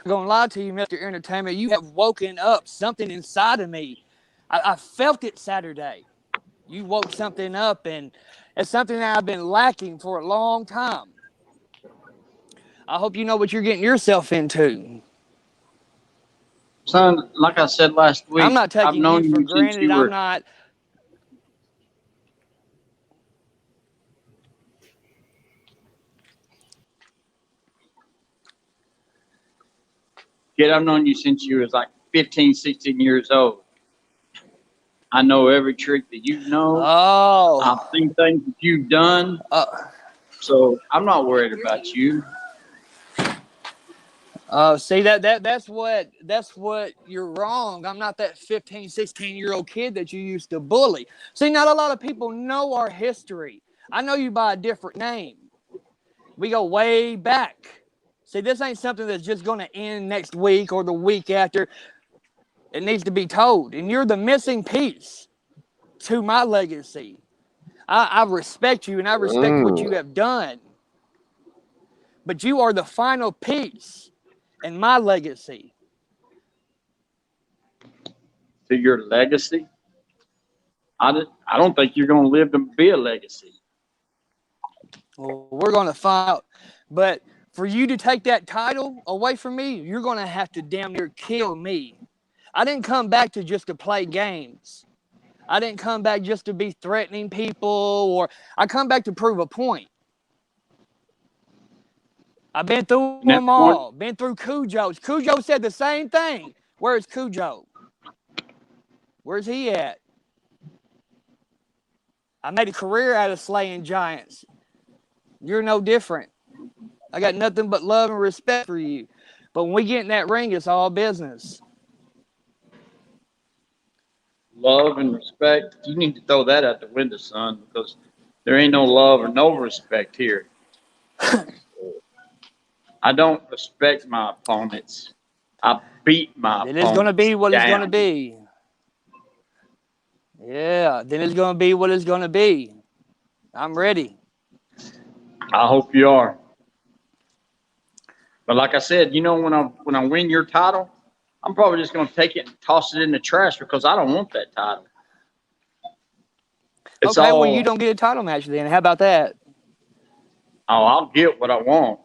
I'm going to lie to you, Mr. Entertainment. You have woken up something inside of me. I felt it Saturday. You woke something up, and it's something that I've been lacking for a long time. I hope you know what you're getting yourself into. Son, like I said last week, I'm not I've taking known you for you since granted. you were. I'm not. Kid, I've known you since you was like 15, 16 years old. I know every trick that you know. Oh. I've seen things that you've done. So I'm not worried about you. See that's what you're wrong. I'm not that 15, 16-year-old kid that you used to bully. See, not a lot of people know our history. I know you by a different name. We go way back. See, this ain't something that's just going to end next week or the week after. It needs to be told. And you're the missing piece to my legacy. I respect you and I respect what you have done. But you are the final piece in my legacy. To your legacy? I don't think you're going to live to be a legacy. Well, we're going to find out. But for you to take that title away from me, you're going to have to damn near kill me. I didn't come back just to play games. I didn't come back just to be threatening people, or I come back to prove a point. I've been through them all. Been through Cujo's. Cujo said the same thing. Where's Cujo? Where's he at? I made a career out of slaying giants. You're no different. I got nothing but love and respect for you. But when we get in that ring, it's all business. Love and respect, you need to throw that out the window, son, because there ain't no love or no respect here. I don't respect my opponents. I beat my opponents. Then it's going to be what it's going to down. be. Yeah, then it's going to be what it's going to be. I'm ready. I hope you are. But like I said, you know, when I win your title, I'm probably just going to take it and toss it in the trash because I don't want that title. It's okay, all, well, you don't get a title match then. How about that? Oh, I'll get what I want.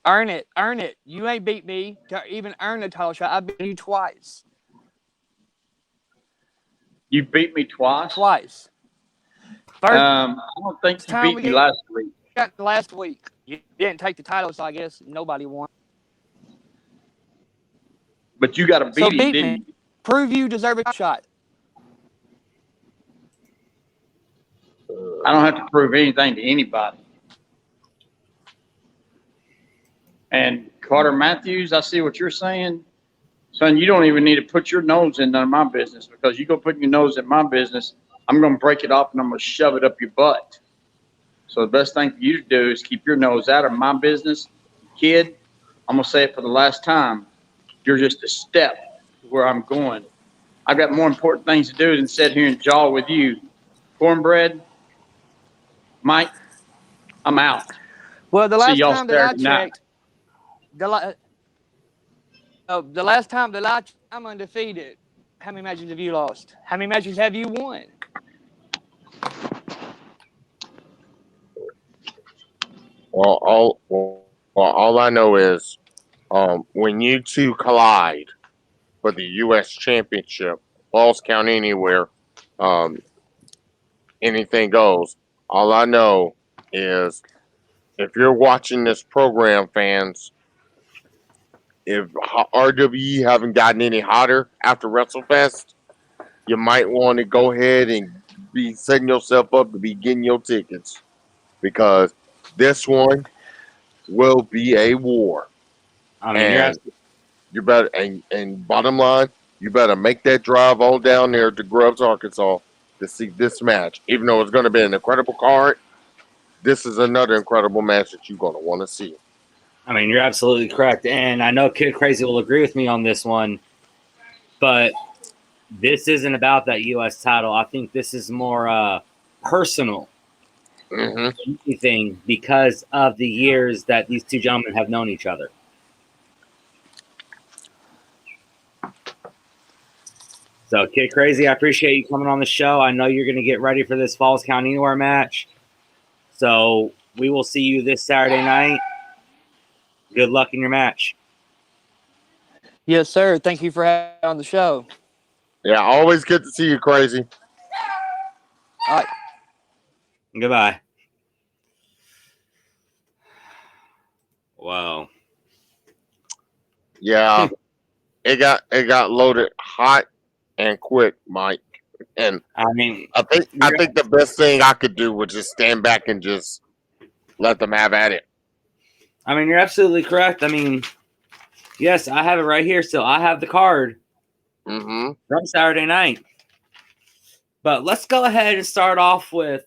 Earn it. Earn it. You ain't beat me to even earn the title shot. I beat you twice. You beat me twice? Twice. I don't think you beat me last week. Last week. You didn't take the title, so I guess nobody won. But you got to beat So him, beat didn't me. you? Prove you deserve a shot. I don't have to prove anything to anybody. And Carter Matthews, I see what you're saying. Son, you don't even need to put your nose in none of my business, because you go put your nose in my business, I'm going to break it off and I'm going to shove it up your butt. So the best thing for you to do is keep your nose out of my business. Kid, I'm going to say it for the last time. You're just a step to where I'm going. I've got more important things to do than sit here and jaw with you. Cornbread, Mike, I'm out. Well, the See last y'all time that I Saturday night. checked, the last time that I'm undefeated. How many matches have you lost? How many matches have you won? Well, all I know is when you two collide for the U.S. Championship, Falls Count Anywhere, anything goes. All I know is if you're watching this program, fans, if RWE haven't gotten any hotter after WrestleFest, you might want to go ahead and be setting yourself up to be getting your tickets, because this one will be a war. I mean, And you better, and bottom line, you better make that drive on down there to Grubbs, Arkansas to see this match. Even though it's going to be an incredible card, this is another incredible match that you're going to want to see. I mean, you're absolutely correct. And I know Kid Crazy will agree with me on this one, but this isn't about that U.S. title. I think this is more personal than anything, because of the years that these two gentlemen have known each other. So, Kid Crazy, I appreciate you coming on the show. I know you're going to get ready for this Falls Count Anywhere match. So, we will see you this Saturday night. Good luck in your match. Yes, sir. Thank you for having me on the show. Yeah, always good to see you, Crazy. All right. Goodbye. Wow. Yeah, it got loaded hot and quick, Mike. And I mean, I think the best thing I could do was just stand back and just let them have at it. I mean, you're absolutely correct. I mean, Yes, I have it right here. So I have the card Mm-hmm. from Saturday night. But let's go ahead and start off with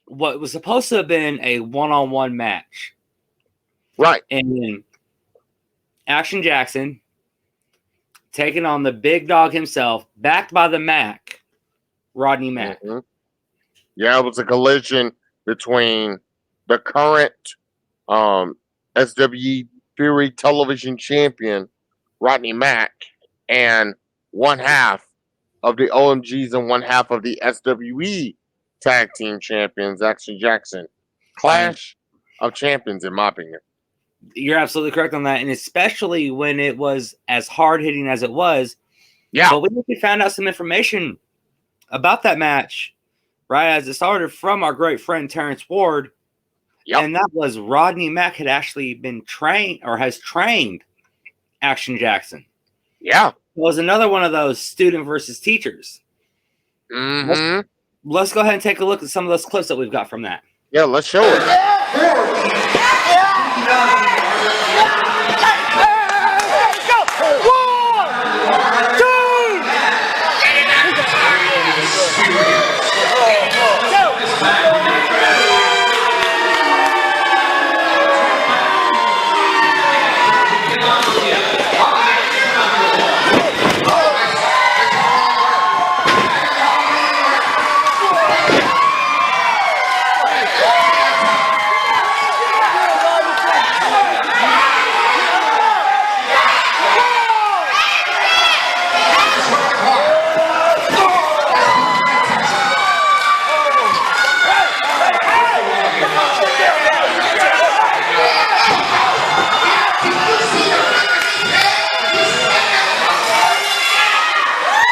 what was supposed to have been a one-on-one match. Right. And Action Jackson taking on the big dog himself, backed by the Mac, Rodney Mack. Mm-hmm. Yeah, it was a collision between the current SWE Fury television champion, Rodney Mack, and one half of the OMGs and one half of the SWE tag team champions, Action Jackson. Clash of champions, in my opinion. You're absolutely correct on that. And especially when it was as hard hitting as it was. Yeah. But we found out some information about that match right as it started from our great friend Terrence Ward. Yep. And that was Rodney Mack had actually been trained or has trained Action Jackson. Yeah. It was another one of those student versus teachers. Mm-hmm. Let's go ahead and take a look at some of those clips that we've got from that. Yeah, let's show it.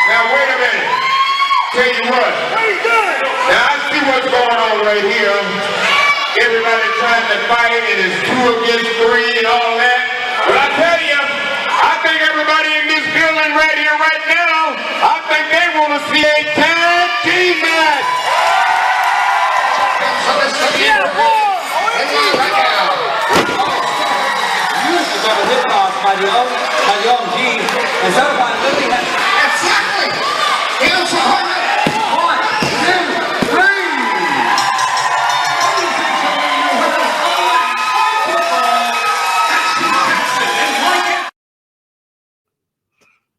Now wait a minute. Tell you what. Now I see what's going on right here. Everybody trying to fight and it's 2 against 3 and all that. But I tell you, I think everybody in this building right here, right now, I think they want to see a tag team match. Exactly. Here's a 1, 2, 3.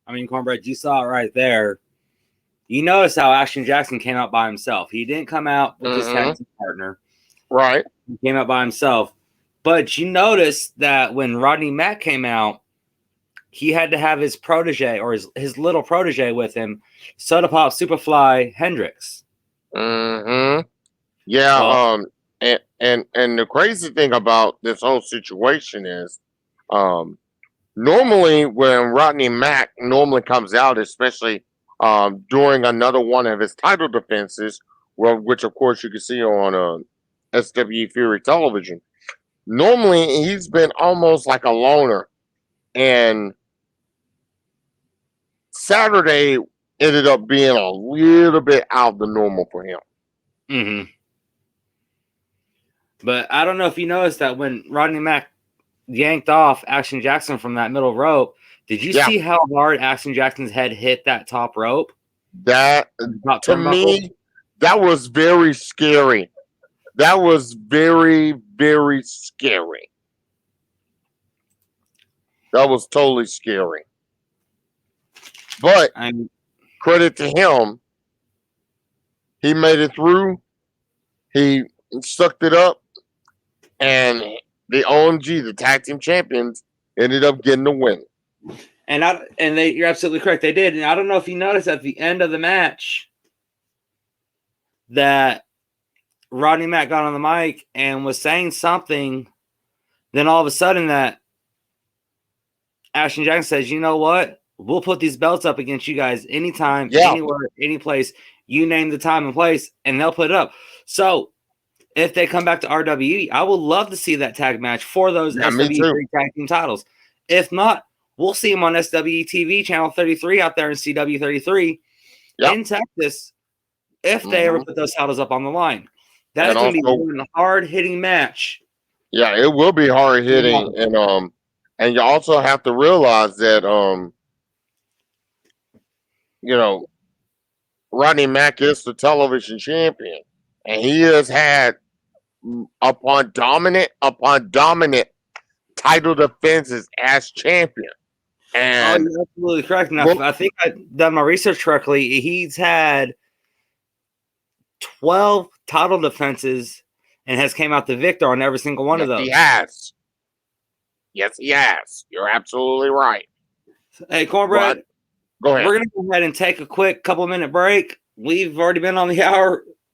I mean, Cornbread, you saw it right there. You notice how Action Jackson came out by himself. He didn't come out with his tag team partner. Right. He came out by himself. But you notice that when Rodney Mack came out, he had to have his protege or his little protege with him, Soda Pop Superfly Hendrix. Mm-hmm. Yeah. Well, And the crazy thing about this whole situation is, normally when Rodney Mack normally comes out, especially during another one of his title defenses, which of course you can see on SWE Fury television. Normally he's been almost like a loner, and Saturday ended up being a little bit out of the normal for him. mm-hmm. But I don't know if you noticed that when Rodney Mack yanked off Action Jackson from that middle rope, did you see how hard Action Jackson's head hit that top rope? That, to me, that was very scary. That was very, very scary. That was totally scary. But credit to him, he made it through. He sucked it up, and the OMG, the tag team champions, ended up getting the win. You're absolutely correct. They did. And I don't know if you noticed at the end of the match that Rodney Mack got on the mic and was saying something. Then all of a sudden that Ashton Jackson says, you know what? We'll put these belts up against you guys anytime, anywhere, any place. You name the time and place, and they'll put it up. So if they come back to RWE, I would love to see that tag match for those SWE tag team titles. If not, we'll see them on SWE TV, channel 33 out there in CW 33 in Texas if they ever put those titles up on the line. That is going to be a hard-hitting match. Yeah, it will be hard-hitting. And And you also have to realize that you know, Rodney Mack is the television champion, and he has had upon dominant title defenses as champion. Oh, And you're absolutely correct. And well, I think I've done my research correctly. He's had 12 title defenses and has came out the victor on every single one of yes, those. he has. Yes, he has. You're absolutely right. Hey, Cornbread, Go ahead. we're going to go ahead and take a quick couple-minute break. We've already been on the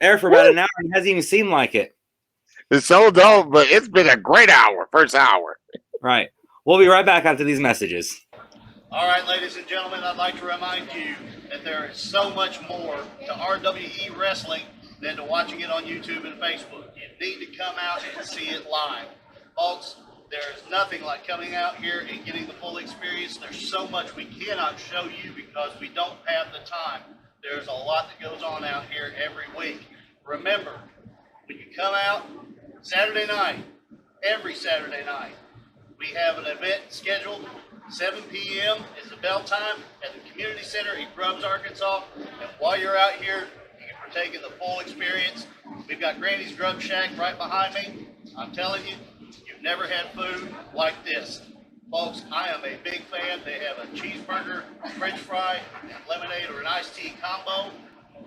air for about an hour, and it hasn't even seemed like it. It's so dope, but it's been a great hour, first hour. Right. We'll be right back after these messages. All right, ladies and gentlemen, I'd like to remind you that there is so much more to RWE Wrestling than to watching it on YouTube and Facebook. You need to come out and see it live. Folks, there's nothing like coming out here and getting the full experience. There's so much we cannot show you because we don't have the time. There's a lot that goes on out here every week. Remember, when you come out Saturday night, every Saturday night, we have an event scheduled. 7 p.m. is the bell time at the Community Center in Grubbs, Arkansas. And while you're out here, you can partake in the full experience. We've got Granny's Grub Shack right behind me. I'm telling you, you've never had food like this. Folks, I am a big fan. They have a cheeseburger, french fry, and lemonade or an iced tea combo.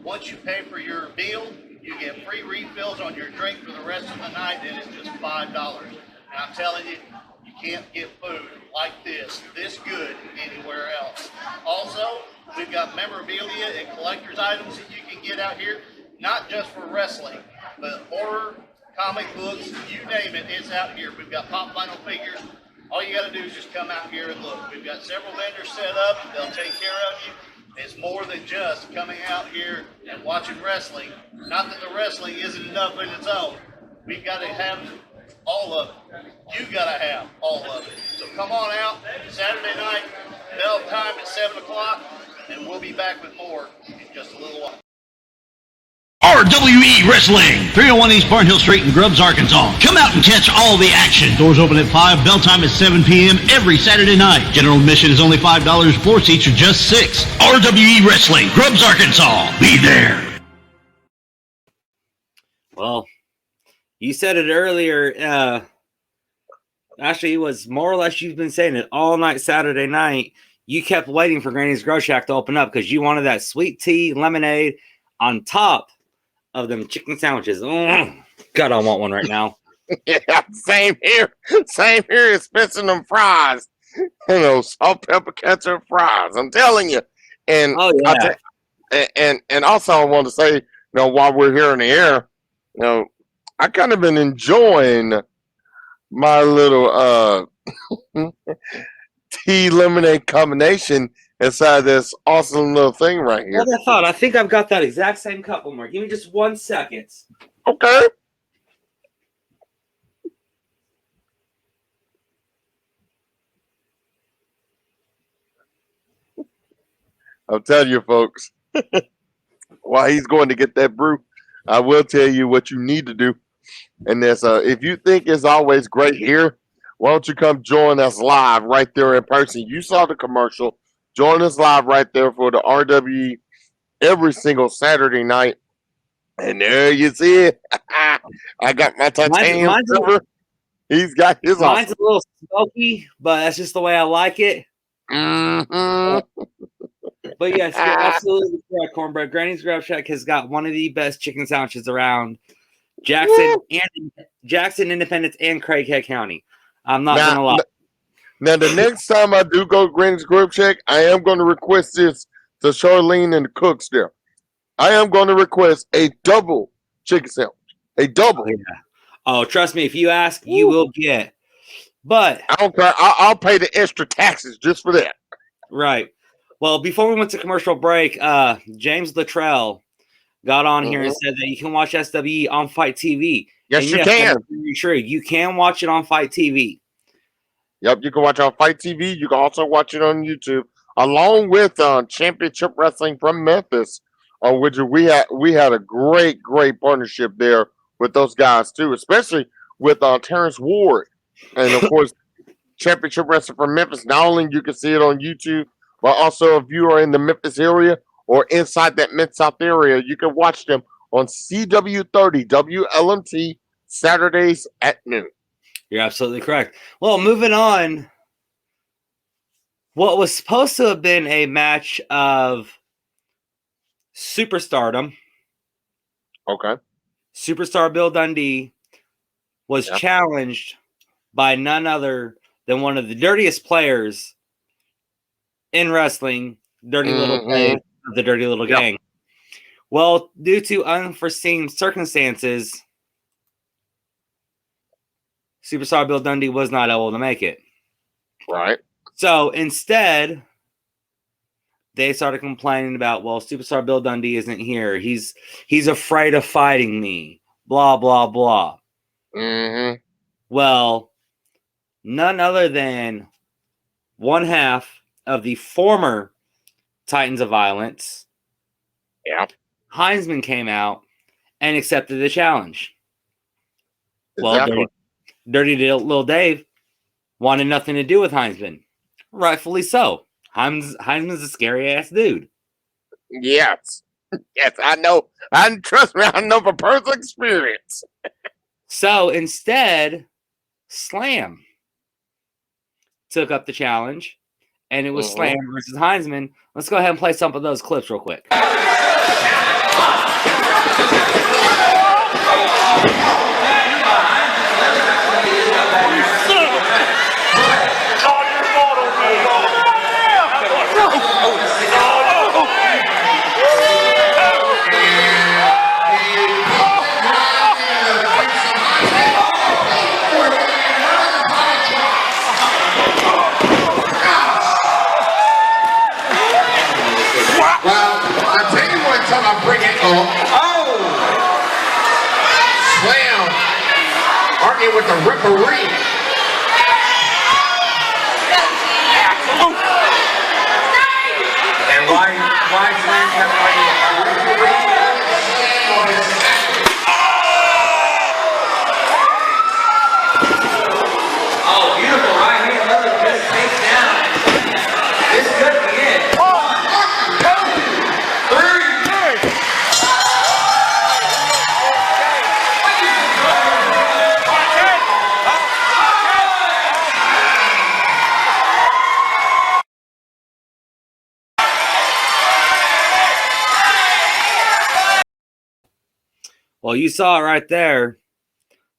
Once you pay for your meal, you get free refills on your drink for the rest of the night, and it's just $5. And I'm telling you, you can't get food like this good anywhere else. Also, we've got memorabilia and collector's items that you can get out here, not just for wrestling, but horror, comic books, you name it, it's out here. We've got pop vinyl figures. All you got to do is just come out here and look. We've got several vendors set up. They'll take care of you. It's more than just coming out here and watching wrestling. Not that the wrestling isn't enough in its own. We've got to have all of it. You got to have all of it. So come on out Saturday night, bell time at 7 o'clock, and we'll be back with more in just a little while. RWE Wrestling, 301 East Barnhill Street in Grubbs, Arkansas. Come out and catch all the action. Doors open at 5, bell time at 7 p.m. every Saturday night. General admission is only $5, floor seats are just $6. RWE Wrestling, Grubbs, Arkansas. Be there. Well, you said it earlier. Actually, it was more or less you've been saying it all night Saturday night. You kept waiting for Granny's Grub Shack to open up because you wanted that sweet tea, lemonade on top of them chicken sandwiches. God, I want one right now. Yeah, same here. Same here. It's missing them fries. You know, salt, pepper, ketchup fries. I'm telling you. And and also I want to say, you know, while we're here in the air, you know, I kind of been enjoying my little tea lemonade combination inside this awesome little thing right here. Hold that thought. I think I've got that exact same cup, Mark. Give me just 1 second. Okay. I'll tell you, folks, while he's going to get that brew, I will tell you what you need to do. And that's if you think it's always great here, why don't you come join us live right there in person? You saw the commercial. Join us live right there for the RWE every single Saturday night. And there you see it. I got my titanium silver. He's got his Mine's a little smoky, but that's just the way I like it. Mm-hmm. But yes, you're absolutely correct, Cornbread. Granny's Grub Shack has got one of the best chicken sandwiches around Jackson, Independence, and Craighead County. I'm not going to lie. Now, the next time I do go to Granny's Grub Shack, I am going to request this to Charlene and the cooks there. I am going to request a double chicken sandwich. A double. Oh, yeah. Oh, trust me, if you ask, you will get. But I don't care. I'll pay the extra taxes just for that. Right. Well, before we went to commercial break, James Luttrell got on here and said that you can watch SWE on Fight TV. Yes, and you can. True. You can watch it on Fight TV. Yep, you can watch it on Fight TV. You can also watch it on YouTube, along with Championship Wrestling from Memphis, on which we had a great partnership there with those guys too, especially with Terrence Ward, and of course Championship Wrestling from Memphis. Not only you can see it on YouTube, but also if you are in the Memphis area or inside that Mid-South area, you can watch them on CW30 WLMT Saturdays at noon. You're absolutely correct. Well, moving on. What was supposed to have been a match of superstardom. Okay. Superstar Bill Dundee was challenged by none other than one of the dirtiest players in wrestling, Dirty Little Dave of the Dirty Little Gang. Well, due to unforeseen circumstances, Superstar Bill Dundee was not able to make it. Right. So instead, they started complaining about, well, Superstar Bill Dundee isn't here. He's afraid of fighting me. Blah, blah, blah. Mm-hmm. Well, none other than one half of the former Titans of Violence, Heinzman, came out and accepted the challenge. Exactly. Well, Dirty Little Dave wanted nothing to do with Heinzman. Rightfully so. Heinzman's a scary ass dude. Yes. Yes, I know. And trust me, I know from personal experience. So instead, Slam took up the challenge, and it was Slam versus Heinzman. Let's go ahead and play some of those clips real quick. Well, I'll tell you one time I bring it up. Oh! Slam arguing with the referee. And why Slam kept arguing with the referee? Oh, beautiful right here. Another good face down. This could be it. 1, 2, 3. Well, you saw it right there.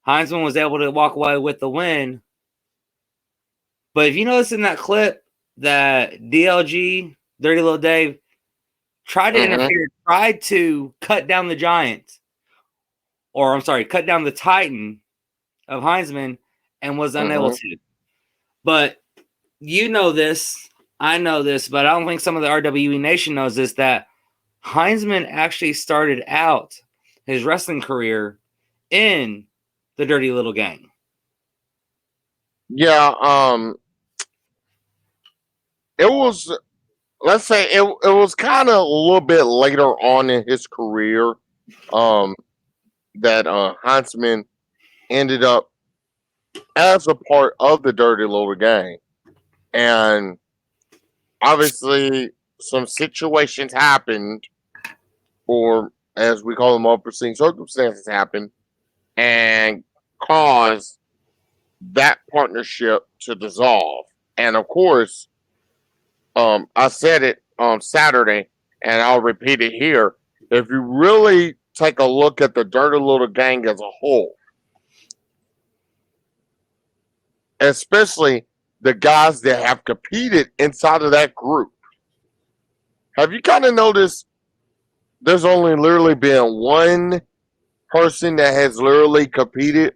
Heinzman was able to walk away with the win. But if you notice in that clip that DLG, Dirty Little Dave, tried to interfere, tried to cut down the Giant, or I'm sorry, cut down the Titan of Heinzman, and was unable to. But you know this, I know this, but I don't think some of the RWE Nation knows this, that Heinzman actually started out his wrestling career in the Dirty Little Gang. Yeah, it was, let's say it was kind of a little bit later on in his career that Huntsman ended up as a part of the Dirty Little Gang. And obviously some situations happened, or as we call them, unforeseen circumstances happened, and caused that partnership to dissolve. And of course, I said it on Saturday, and I'll repeat it here. If you really take a look at the Dirty Little Gang as a whole, especially the guys that have competed inside of that group, have you kind of noticed there's only literally been one person that has literally competed,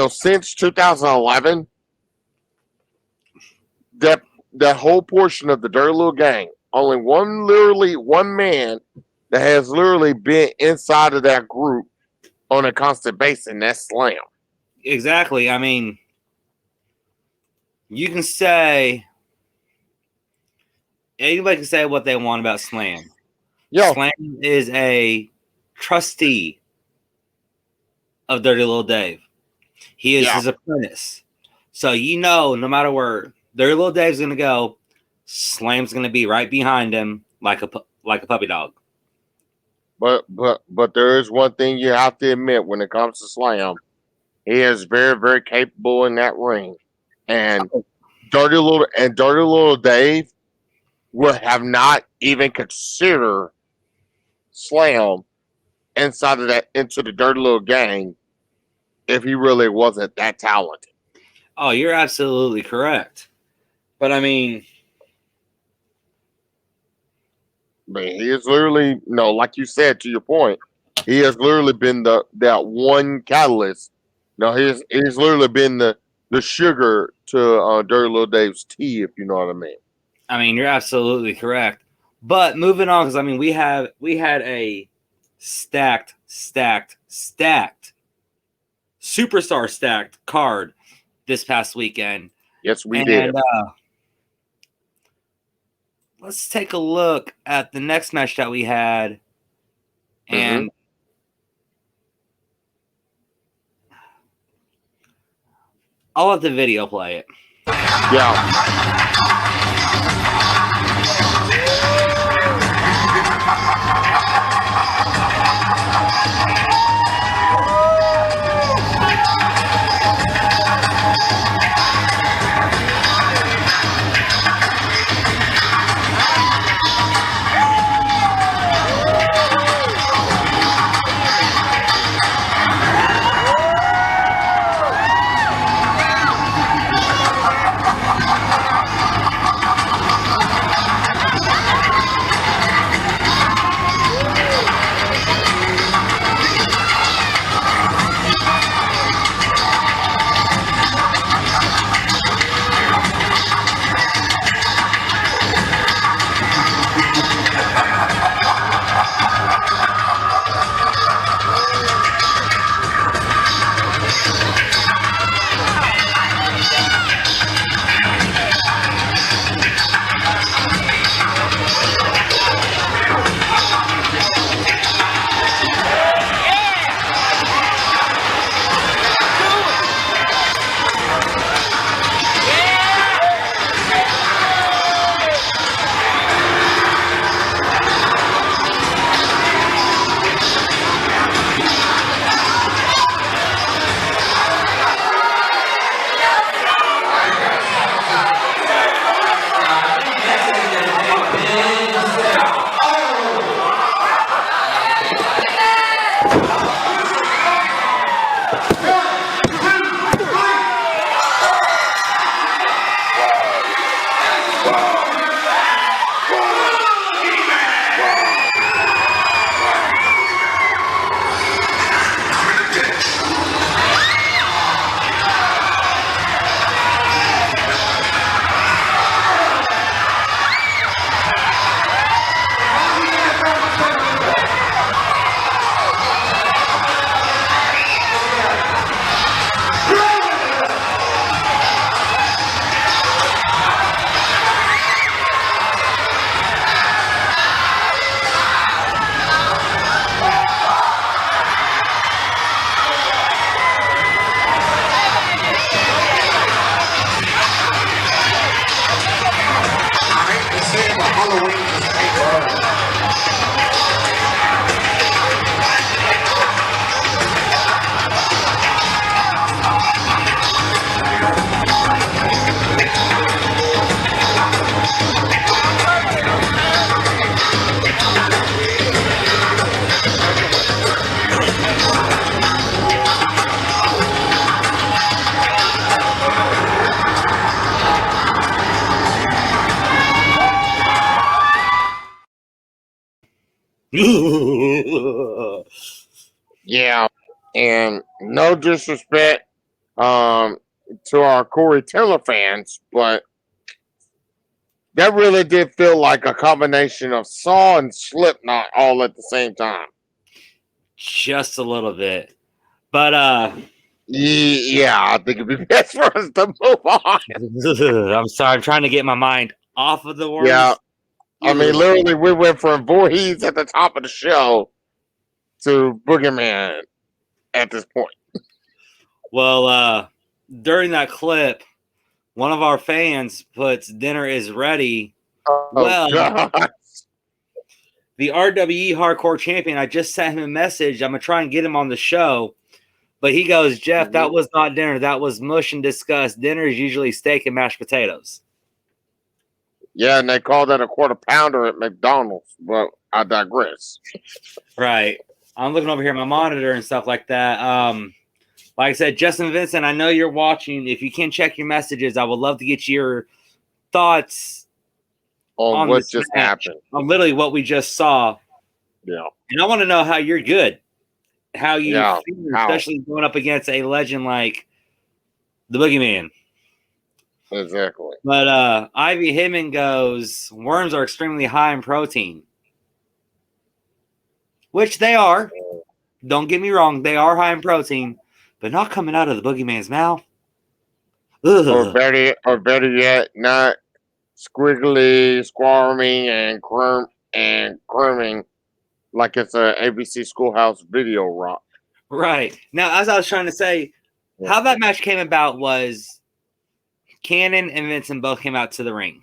since 2011? That whole portion of the Dirty Little Gang, only one man that has literally been inside of that group on a constant basis, and that's Slam. Exactly. I mean, you can say, anybody can say what they want about Slam. Yeah. Slam is a trustee of Dirty Little Dave. He is his apprentice. So no matter where Dirty Little Dave's gonna go, Slam's gonna be right behind him like a puppy dog. But there is one thing you have to admit when it comes to Slam. He is very, very capable in that ring. And Dirty Little Dave would have not even considered Slam inside of that into the Dirty Little Gang if he really wasn't that talented. Oh, you're absolutely correct. But I mean, he is literally like you said, to your point, he has literally been that one catalyst. No, he's literally been the sugar to Dirty Little Dave's tea, if you know what I mean. I mean, you're absolutely correct. But moving on, because I mean, we had a stacked superstar stacked card this past weekend. Yes, we did. Let's take a look at the next match that we had. And I'll let the video play it. Yeah. Yeah, and no disrespect to our Corey Taylor fans, but that really did feel like a combination of Saw and Slipknot all at the same time. Just a little bit. But yeah, I think it'd be best for us to move on. I'm sorry, I'm trying to get my mind off of the words. Yeah. I mean, literally, we went from Voorhees at the top of the show to Boogeyman at this point. Well, during that clip, one of our fans puts "dinner is ready." God. The RWE Hardcore Champion, I just sent him a message. I'm gonna try and get him on the show, but he goes, "Jeff, that was not dinner. That was mush and disgust. Dinner is usually steak and mashed potatoes." Yeah, and they call that a quarter pounder at McDonald's, but I digress. Right. I'm looking over here at my monitor and stuff like that. Like I said, Justin Vincent, I know you're watching. If you can check your messages, I would love to get your thoughts on what just match, happened. on literally what we just saw. Yeah. And I want to know how you're good, how you feel, how? especially going up against a legend like the Boogeyman. Exactly. But Ivy Hidman goes, worms are extremely high in protein. Which they are. Don't get me wrong, they are high in protein, but not coming out of the Boogeyman's mouth. Ugh. Or better yet, not squiggly, squirming, and cruming like it's a ABC Schoolhouse Video rock. Right. Now, as I was trying to say, how that match came about was Cannon and Vincent both came out to the ring.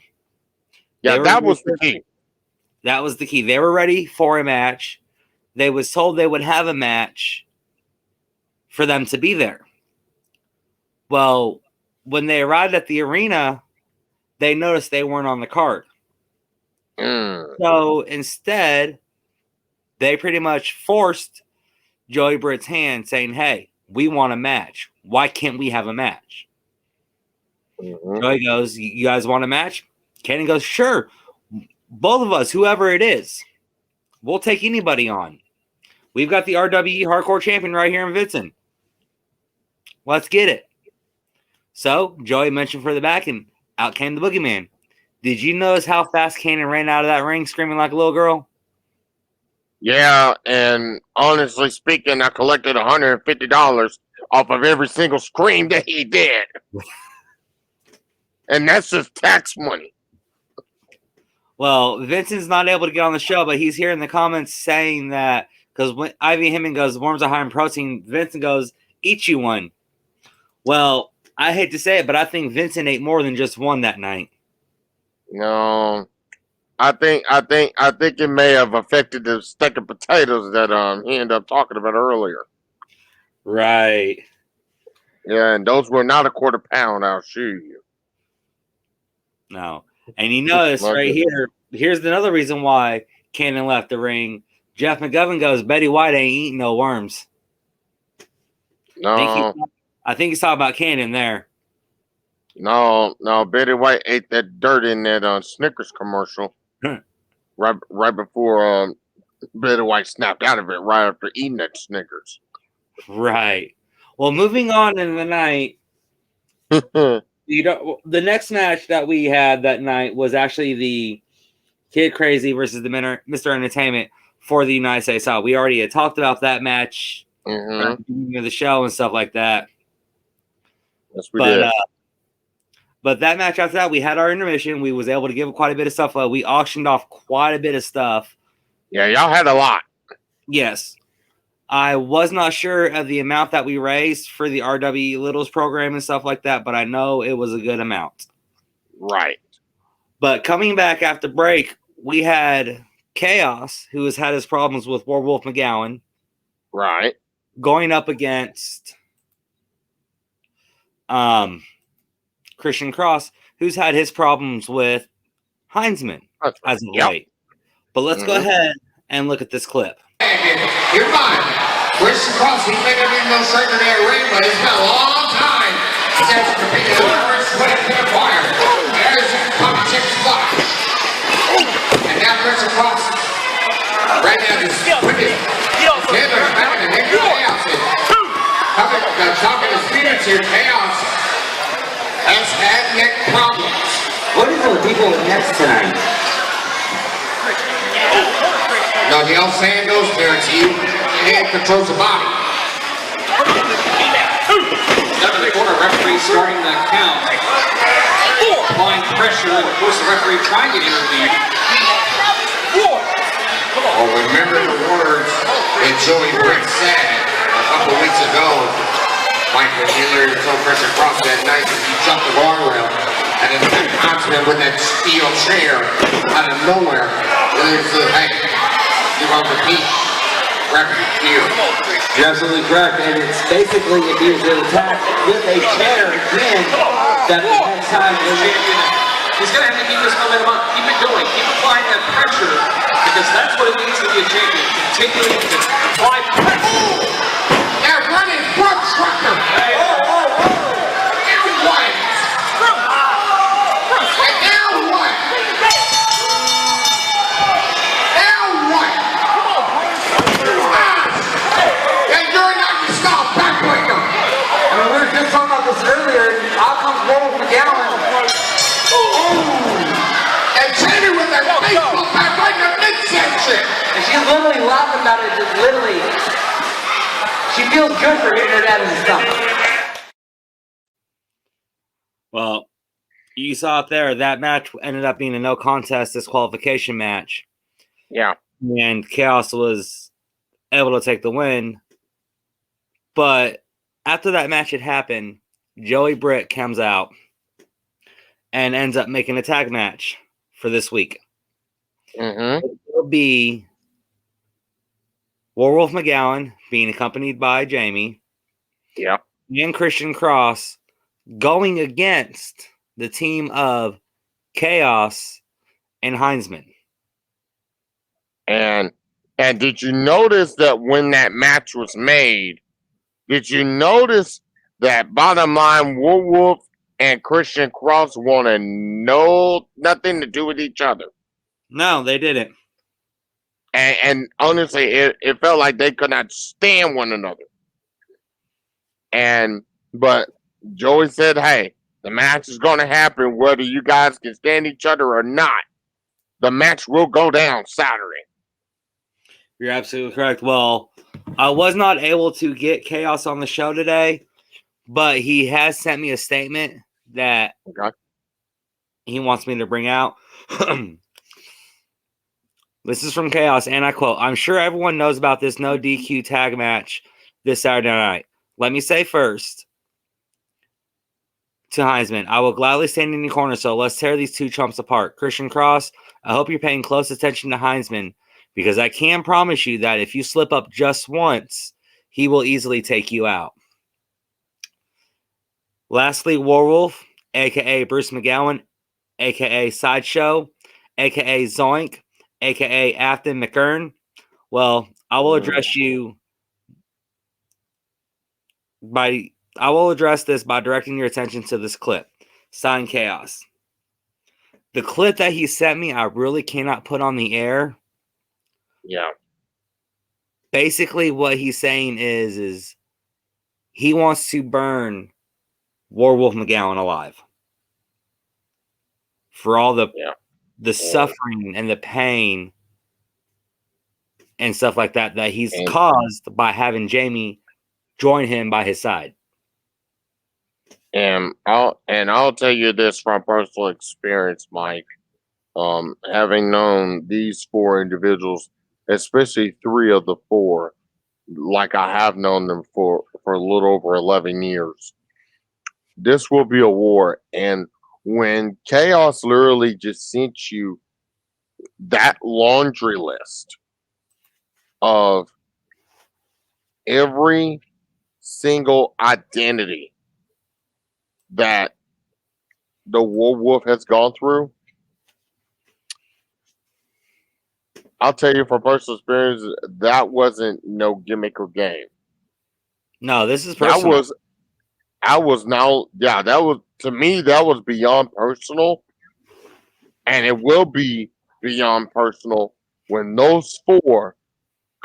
Yeah, that was the key. That was the key. They were ready for a match. They was told they would have a match for them to be there. Well, when they arrived at the arena, they noticed they weren't on the card. So instead, they pretty much forced Joey Britt's hand, saying, "Hey, we want a match. Why can't we have a match?" Joey goes, "You guys want a match?" Cannon goes, "Sure. Both of us, whoever it is, we'll take anybody on. We've got the RWE Hardcore Champion right here in Vincent. Let's get it." So Joey mentioned for the back, and out came the Boogeyman. Did you notice how fast Cannon ran out of that ring screaming like a little girl? Yeah, and honestly speaking, I collected $150 off of every single scream that he did. And that's just tax money. Well, Vincent's not able to get on the show, but he's here in the comments saying that because when Ivy Hidman goes, worms are high in protein, Vincent goes, "Eat you one." Well, I hate to say it, but I think Vincent ate more than just one that night. No, I think it may have affected the stack of potatoes that he ended up talking about earlier. Right. Yeah, and those were not a quarter pound, I'll assure you. No. And you notice right here, here's another reason why Cannon left the ring. Jeff McGovern goes, Betty White ain't eating no worms. No. I think he's talking about Cannon there. No, Betty White ate that dirt in that Snickers commercial right before Betty White snapped out of it right after eating that Snickers. Right. Well, moving on in the night, the next match that we had that night was actually the Kid Crazy versus the Mr. Entertainment for the United States title. We already had talked about that match at the beginning of the show and stuff like that. Yes, we did. But that match after that, we had our intermission. We was able to give quite a bit of stuff. We auctioned off quite a bit of stuff. Yeah, y'all had a lot. Yes. I was not sure of the amount that we raised for the RWE Littles program and stuff like that, but I know it was a good amount. Right. But coming back after break, we had Chaos, who has had his problems with Warwolf McGowan. Right. Going up against Christian Cross, who's had his problems with Heinzman as of late. But let's go ahead and look at this clip. You're fine. Christian Cross, he may not be no stranger in that ring, but it's been a long time since he's competed in the first sweat in the corner. There's a puppy chick spot. And now Christian Cross, right now, is wicked. Taylor back in the neck of Chaos. Talking to spirits here, Chaos has had neck problems. What is with people with necks tonight? No, the old saying goes, parents, you head controls the body. Down to the corner, referee starting the count. Applying pressure, and of course the referee trying to intervene. Oh, remember the words that Joey Britt said a couple weeks ago. Michael Miller Henry and told Christian Cross that night that he jumped the guardrail and then Pat Huntsman with that steel chair out of nowhere. And he said, hey, you're going to repeat. Record here. You're absolutely correct, and it's basically if he was attacked with a chair again, that the next time He's going to have to keep this momentum up. Keep it going. Keep applying that pressure because that's what it means to be a champion. Continuing to apply pressure. They're running front trucker. Now what? Now what? Now what? And you're not going to stop backbreaker. I mean, we were just talking about this earlier, and out comes Wolf McGowan. And Jamie with that baseball bat right in the midsection. And she's literally laughing about it, just literally. She feels good for hitting her dad in the stomach. Well, you saw it there. That match ended up being a no contest disqualification match. Yeah. And Chaos was able to take the win. But after that match had happened, Joey Britt comes out and ends up making a tag match for this week. Mm-hmm. It will be Werewolf McGowan being accompanied by Jamie. Yeah. And Christian Cross going against the team of Chaos and Heinzman. And did you notice that when that match was made, did you notice that bottom line Werewolf and Christian Cross wanted nothing to do with each other? No, they didn't. And honestly, it felt like they could not stand one another. But Joey said, hey, the match is going to happen whether you guys can stand each other or not. The match will go down Saturday. You're absolutely correct. Well, I was not able to get Chaos on the show today, but he has sent me a statement that he wants me to bring out. This is from Chaos, and I quote, I'm sure everyone knows about this no DQ tag match this Saturday night. Let me say first to Heinzman, I will gladly stand in your corner, so let's tear these two chumps apart. Christian Cross, I hope you're paying close attention to Heinzman, because I can promise you that if you slip up just once, he will easily take you out. Lastly, Werewolf, a.k.a. Bruce McGowan, a.k.a. Sideshow, a.k.a. Zoink, a.k.a. Afton McKern. Well, I will address this by directing your attention to this clip. Signed Chaos. The clip that he sent me, I really cannot put on the air. Yeah. Basically, what he's saying is he wants to burn Werewolf McGowan alive for all the suffering and the pain and stuff like that he's caused by having Jamie join him by his side. And I'll tell you this from personal experience, Mike. Having known these four individuals, especially three of the four, like I have known them for a little over 11 years. This will be a war. And when Chaos literally just sent you that laundry list of every single identity that the Werewolf has gone through, I'll tell you from personal experience, that wasn't no gimmick or game. No, this is personal. That was to me, that was beyond personal. And it will be beyond personal when those four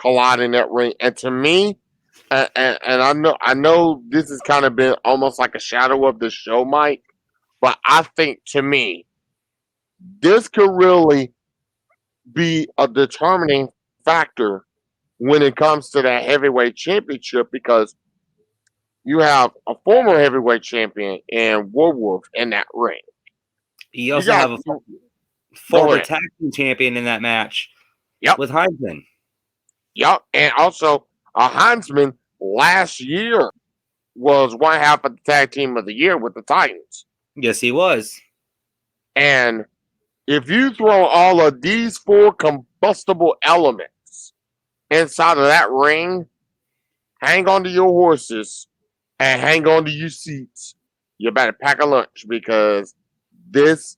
collide in that ring. And to me, and I know this has kind of been almost like a shadow of the show, Mike, but I think to me, this could really be a determining factor when it comes to that heavyweight championship, because you have a former heavyweight champion and Werewolf in that ring. You also have a former tag team champion in that match. Yep. With Heinzman. Yep. And also a Heinzman last year was one half of the tag team of the year with the Titans. Yes, he was. And if you throw all of these 4 combustible elements inside of that ring, hang on to your horses and hang on to your seats. You better pack a lunch because this,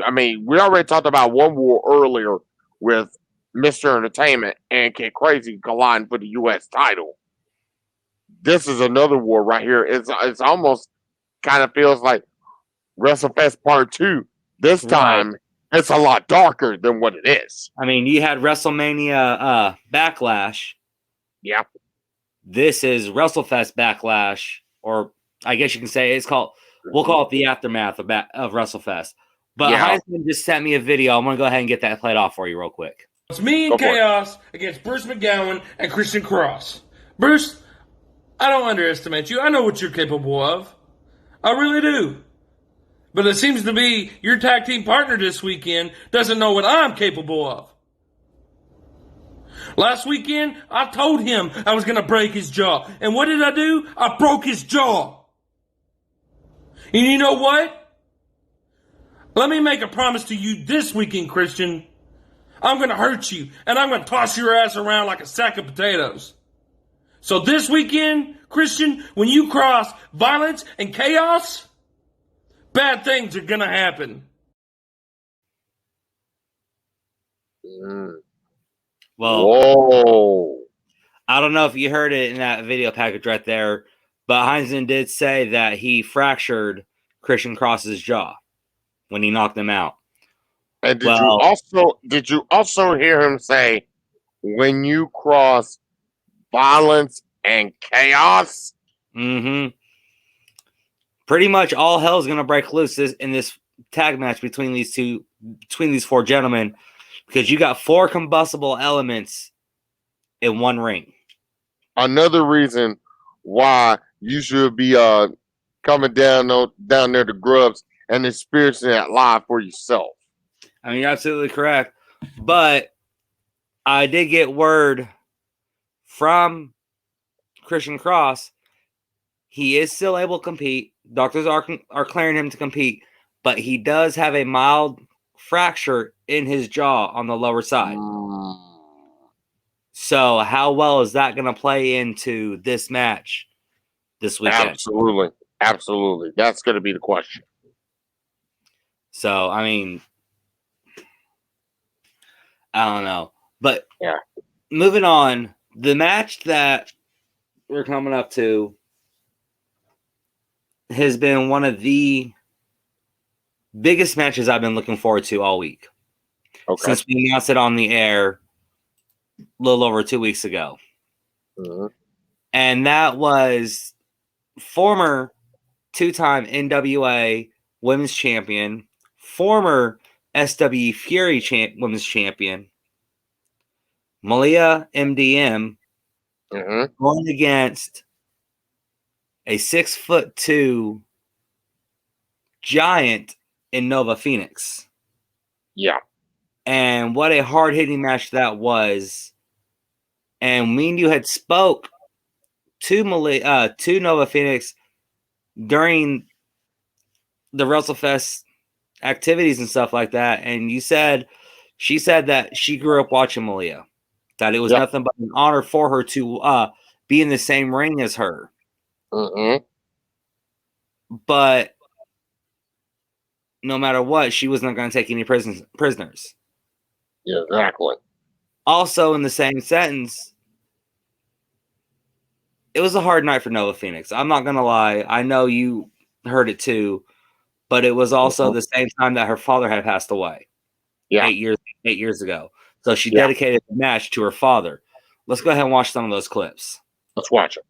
I mean, we already talked about one war earlier with Mr. Entertainment and Kid Crazy colliding for the U.S. title. This is another war right here. It's almost kind of feels like WrestleFest Part 2. This time, it's a lot darker than what it is. I mean, you had WrestleMania Backlash. Yeah. This is WrestleFest Backlash, or I guess you can say we'll call it the aftermath of WrestleFest. But Yeah. Heisman just sent me a video. I'm going to go ahead and get that played off for you real quick. It's me and Chaos against Bruce McGowan and Christian Cross. Bruce, I don't underestimate you. I know what you're capable of. I really do. But it seems to be your tag team partner this weekend doesn't know what I'm capable of. Last weekend, I told him I was going to break his jaw. And what did I do? I broke his jaw. And you know what? Let me make a promise to you this weekend, Christian. I'm going to hurt you, and I'm going to toss your ass around like a sack of potatoes. So this weekend, Christian, when you cross violence and chaos, bad things are going to happen. Well, whoa. I don't know if you heard it in that video package right there, but Heisman did say that he fractured Christian Cross's jaw when he knocked him out. And did you also hear him say, when you cross violence and chaos? Mm-hmm. Pretty much all hell is going to break loose in this tag match between these 4 gentlemen, because you got 4 combustible elements in one ring. Another reason why you should be coming down there to Grubs and experiencing that live for yourself. I mean, you're absolutely correct. But I did get word from Christian Cross. He is still able to compete. Doctors are clearing him to compete, but he does have a mild fracture in his jaw on the lower side. So how well is that going to play into this match this weekend? Absolutely. That's going to be the question. So, I mean, I don't know. But yeah, moving on, the match that we're coming up to has been one of the biggest matches I've been looking forward to all week. Okay. Since we announced it on the air a little over 2 weeks ago. Mm-hmm. And that was former 2-time NWA Women's Champion, former SW Fury Women's Champion, Malia MDM, going against a 6'2" giant in Nova Phoenix. Yeah. And what a hard-hitting match that was. And me and you had spoke to Nova Phoenix during the WrestleFest activities and stuff like that. And she said that she grew up watching Malia, that it was nothing but an honor for her to be in the same ring as her. But no matter what, she was not going to take any prisoners. Yeah, exactly. Also, in the same sentence, it was a hard night for Nova Phoenix. I'm not going to lie. I know you heard it too, but it was also the same time that her father had passed away. Yeah. 8 years ago. So she dedicated the match to her father. Let's go ahead and watch some of those clips. Let's watch it.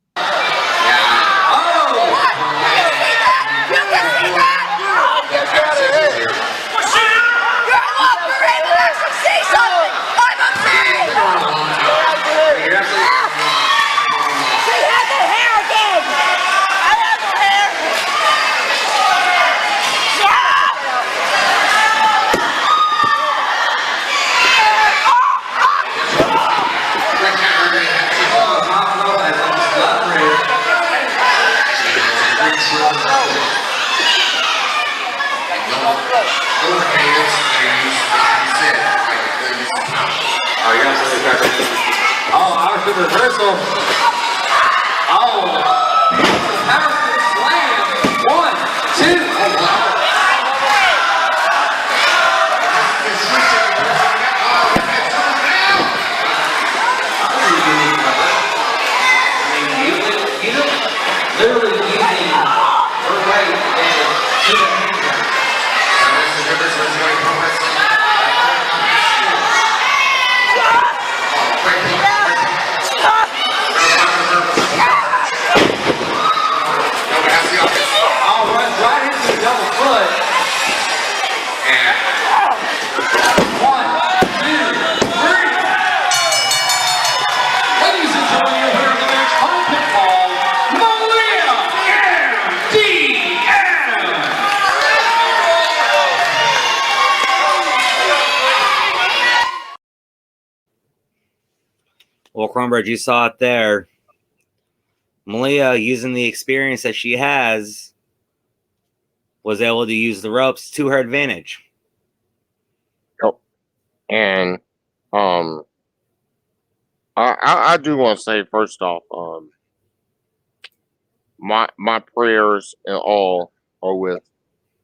you're absolutely correct. Oh, our super reversal. Oh, powerful slam. 1, 2. Oh, wow. Literally using her weight and to the this is the difference between pro wrestling. Oh, runs right into the double foot. And 1, 2, 3. Ladies and gentlemen, you're hearing the match on pinfall. Malia MDM. Well, Kronberg, you saw it there. Malia, using the experience that she has, was able to use the ropes to her advantage. Yep. And I do want to say first off, my prayers and all are with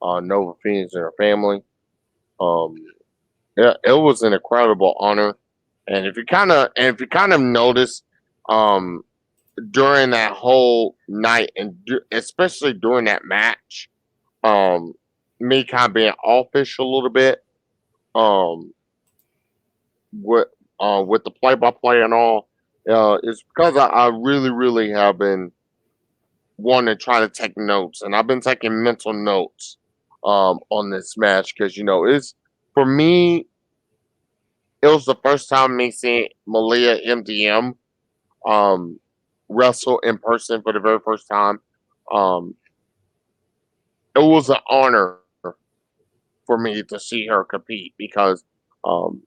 Nova Phoenix and her family. It was an incredible honor, and if you kind of notice, during that whole night, and especially during that match, me kind of being offish a little bit, um, with the play by play and all, it's because I really really have been wanting to try to take notes, and I've been taking mental notes, on this match because it's for me. It was the first time me seeing Malia MDM um, wrestle in person for the very first time. Um, it was an honor for me to see her compete because um,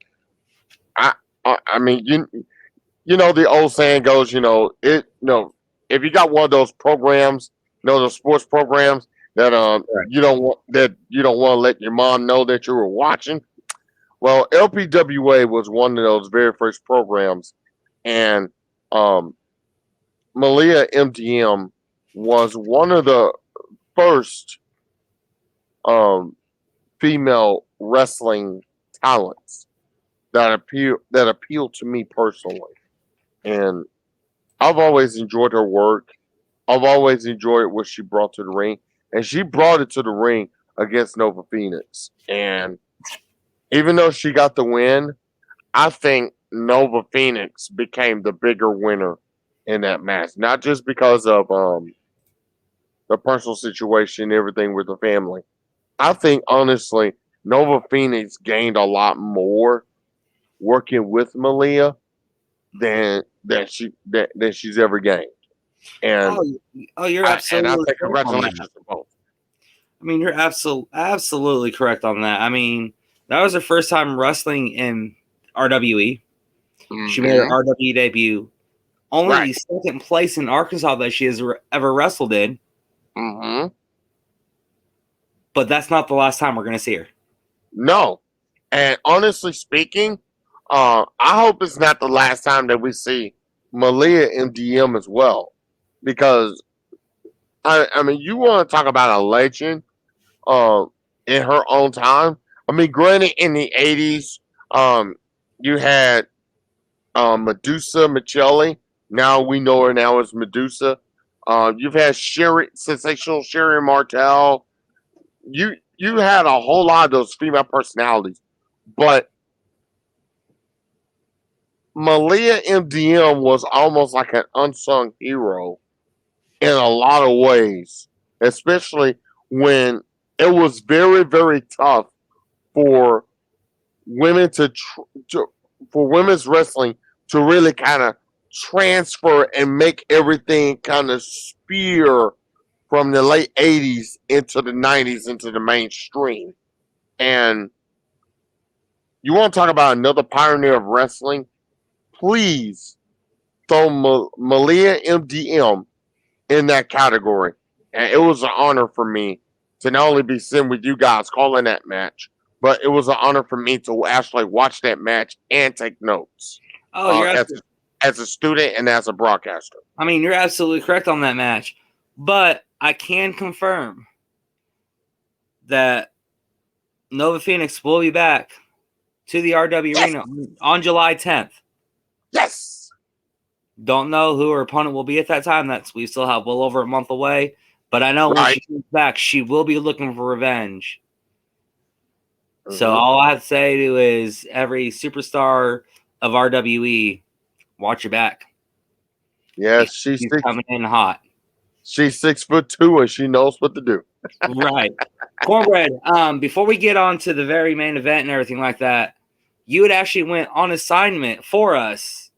I, I mean the old saying goes if you got one of those programs, those sports programs that you don't want to let your mom know that you were watching. Well, LPWA was one of those very first programs, and um, Malia MDM was one of the first um, female wrestling talents that appealed to me personally, and I've always enjoyed her work. I've always enjoyed what she brought to the ring, and she brought it to the ring against Nova Phoenix. And even though she got the win, I think Nova Phoenix became the bigger winner in that match, not just because of the personal situation, everything with the family. I think honestly, Nova Phoenix gained a lot more working with Malia than she's ever gained. And You're I absolutely say correct on congratulations that. to both. I mean, you're absolutely correct on that. I mean, that was her first time wrestling in RWE. She made her RWE debut. Only Right. the second place in Arkansas that she has ever wrestled in. Mm-hmm. But that's not the last time we're going to see her. No. And honestly speaking, I hope it's not the last time that we see Malia MDM as well. Because I mean, you want to talk about a legend uh, in her own time. I mean, granted, in the 80s, you had Medusa Michelli. Now we know her now as Medusa. You've had sensational Sherry Martel. You had a whole lot of those female personalities, but Malia MDM was almost like an unsung hero in a lot of ways, especially when it was very very tough for women for women's wrestling to really kind of transfer and make everything kind of spear from the late 80s into the 90s into the mainstream. And you want to talk about another pioneer of wrestling? Please throw Malia MDM in that category. And it was an honor for me to not only be sitting with you guys calling that match, but it was an honor for me to actually watch that match and take notes. Oh, you're as a student and as a broadcaster. I mean, you're absolutely correct on that match. But I can confirm that Nova Phoenix will be back to the RW Arena on July 10th. Yes. Don't know who her opponent will be at that time. We still have well over a month away. But I know when she comes back, she will be looking for revenge. So all I have to say to is every superstar of RWE, watch your back. Yeah, she's coming in hot. She's 6'2" and she knows what to do. Right. Cornbread, before we get on to the very main event and everything like that, you had actually went on assignment for us.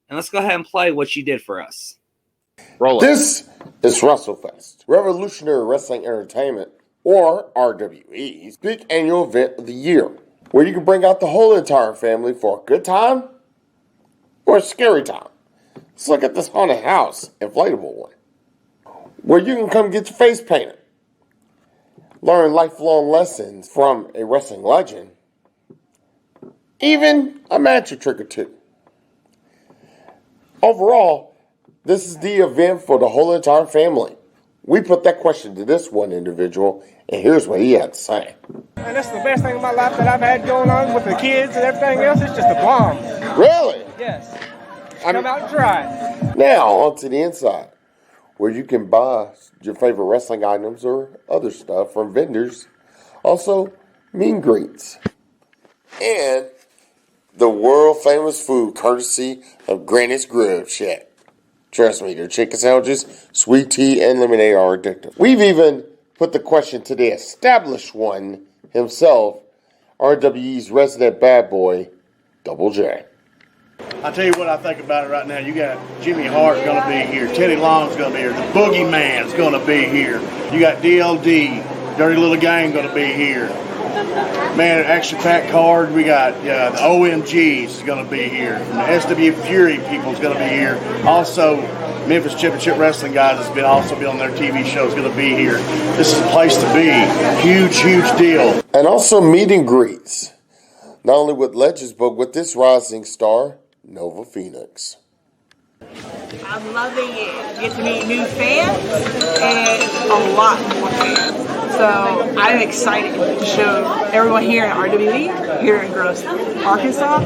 And let's go ahead and play what you did for us. This is WrestleFest, Revolutionary Wrestling Entertainment, or RWE's big annual event of the year, where you can bring out the whole entire family for a good time or a scary time. Let's look at this haunted house inflatable one, where you can come get your face painted, learn lifelong lessons from a wrestling legend, even a magic trick or two. Overall, this is the event for the whole entire family. We put that question to this one individual, and here's what he had to say. And that's the best thing in my life that I've had going on with the kids and everything else. It's just a bomb. Really? Yes. Come out and try it. Now, on to the inside, where you can buy your favorite wrestling items or other stuff from vendors. Also, meet and greets. And the world-famous food courtesy of Granny's Grub Shack. Trust me, their chicken sandwiches, sweet tea, and lemonade are addictive. We've even put the question to the established one himself, RWE's resident bad boy, Double J. I tell you what I think about it right now. You got Jimmy Hart going to be here. Teddy Long's going to be here. The Boogeyman's going to be here. You got DLD, Dirty Little Gang, going to be here. Man, action packed card. We got the OMGs is going to be here. And the SW Fury people is going to be here. Also, Memphis Championship Wrestling guys has been also be on their TV show is going to be here. This is a place to be. Huge, huge deal. And also meet and greets. Not only with legends, but with this rising star, Nova Phoenix. I'm loving it. Get to meet new fans and a lot more fans. So I'm excited to show everyone here in RWE, here in Gross, Arkansas,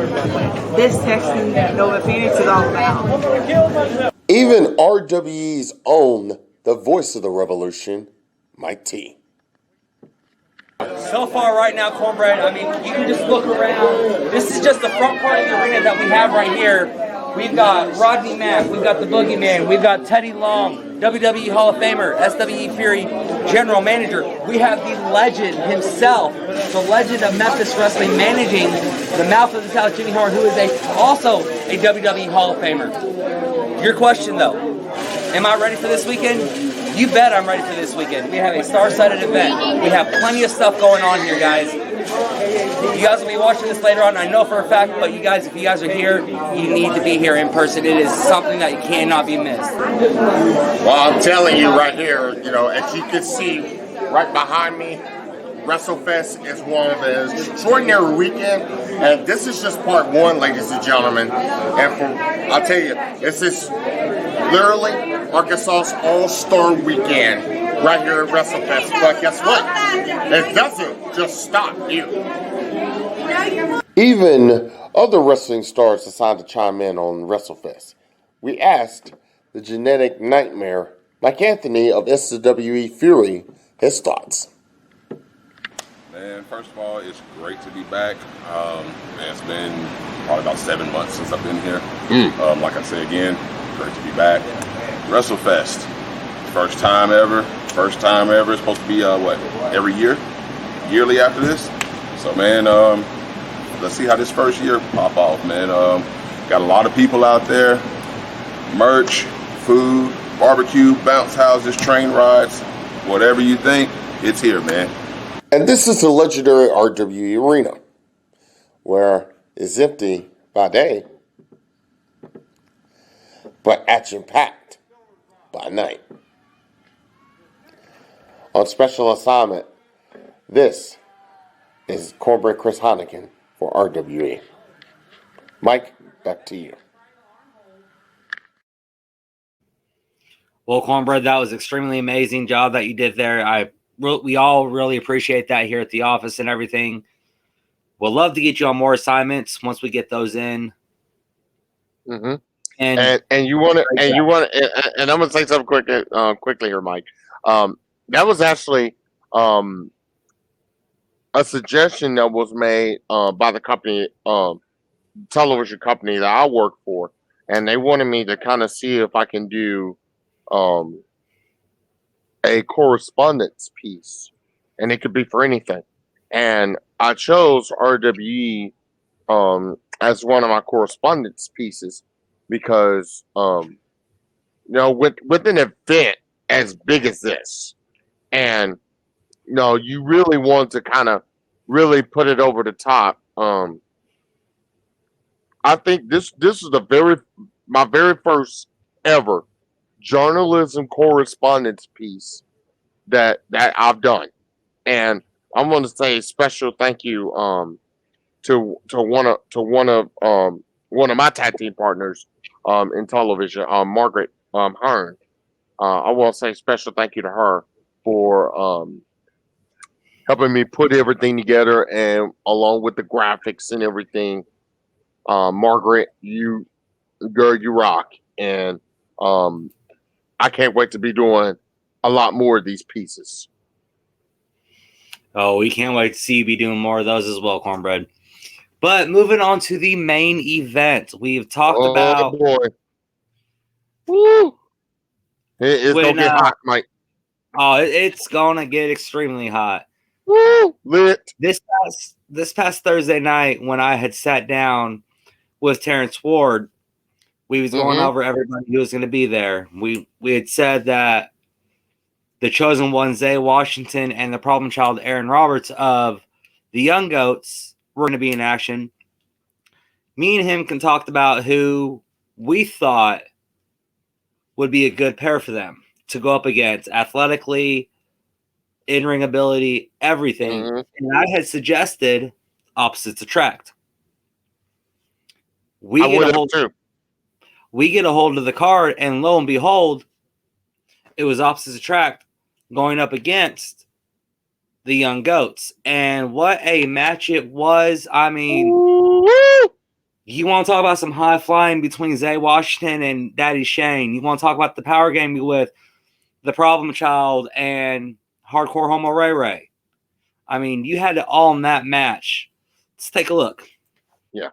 this Texan Nova Phoenix is all about. Even RWE's own, the voice of the revolution, Mike T. So far right now, Cornbread, I mean, you can just look around. This is just the front part of the arena that we have right here. We've got Rodney Mack, we've got the Boogeyman, we've got Teddy Long, WWE Hall of Famer, SWE Fury General Manager. We have the legend himself, the legend of Memphis Wrestling, managing the mouth of the South, Jimmy Hart, who is also a WWE Hall of Famer. Your question though, am I ready for this weekend? You bet I'm ready for this weekend. We have a star-studded event. We have plenty of stuff going on here, guys. You guys will be watching this later on, I know for a fact, but you guys, if you guys are here, you need to be here in person. It is something that cannot be missed. Well, I'm telling you right here, as you can see right behind me, WrestleFest is one of the extraordinary weekend, and this is just part one, ladies and gentlemen. And I'll tell you, this is literally Arkansas's all-star weekend right here at WrestleFest. But guess what? It doesn't just stop you. Even other wrestling stars decided to chime in on WrestleFest. We asked the genetic nightmare, Mike Anthony of SWE Fury, his thoughts. Man, first of all, it's great to be back. It's been probably about 7 months since I've been here. Like I say again, great to be back. WrestleFest, first time ever. It's supposed to be every year, yearly after this. So man, let's see how this first year pop off, man. Got a lot of people out there, merch, food, barbecue, bounce houses, train rides, whatever you think, it's here, man. And this is the legendary RWE Arena, where it's empty by day, but action-packed by night. On special assignment, this is Cornbread Chris Heineken for RWE. Mike, back to you. Well, Cornbread, that was extremely amazing job that you did there. We all really appreciate that here at the office and everything. We'll love to get you on more assignments once we get those in. Mm-hmm. And you want to and I'm gonna say something quickly here, Mike. That was actually a suggestion that was made by the company, television company that I work for, and they wanted me to kind of see if I can do a correspondence piece, and it could be for anything. And I chose RWE as one of my correspondence pieces because with an event as big as this, and you really want to kind of really put it over the top. I think this is my very first ever journalism correspondence piece that I've done, and I want to say a special thank you to one of my tag team partners in television, Margaret Hearn. I want to say special thank you to her for helping me put everything together, and along with the graphics and everything. Margaret, you rock, and I can't wait to be doing a lot more of these pieces. Oh, we can't wait to see you be doing more of those as well, Cornbread. But moving on to the main event, we've talked about. Oh boy, woo! It's gonna get hot, Mike. Oh, it's gonna get extremely hot. Woo! Lit. This past Thursday night, when I had sat down with Terrence Ward, we was going over everybody who was going to be there. We had said that the chosen one, Zay Washington, and the problem child, Aaron Roberts of the Young Goats, were going to be in action. Me and him talked about who we thought would be a good pair for them to go up against athletically, in-ring ability, everything. And I had suggested opposites attract. We get a hold of the card, and lo and behold, it was opposites attract going up against the Young Goats. And what a match it was. I mean, you want to talk about some high flying between Zay Washington and Daddy Shane. You want to talk about the power game with the problem child and hardcore homo Ray Ray. I mean, you had it all in that match. Let's take a look. Yeah.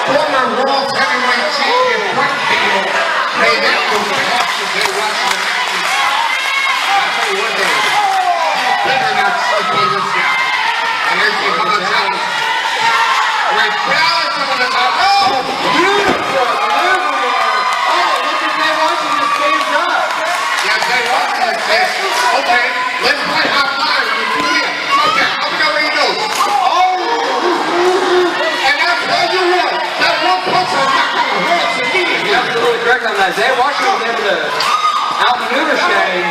Former world heavyweight champion Whitefield made that move to help the Zay Washington. I'll tell you what, you better not sleep on this guy. And there's the other challenge. With balance on the top. Oh, beautiful maneuver there. Oh, look at Zay Washington stays up. Yeah, Zay Washington says, okay, let's play high flyer with you in. Okay, let me know where he goes. Oh, and I'll tell you what. You're absolutely correct on that. Zay Washington was able to outmaneuver Shane.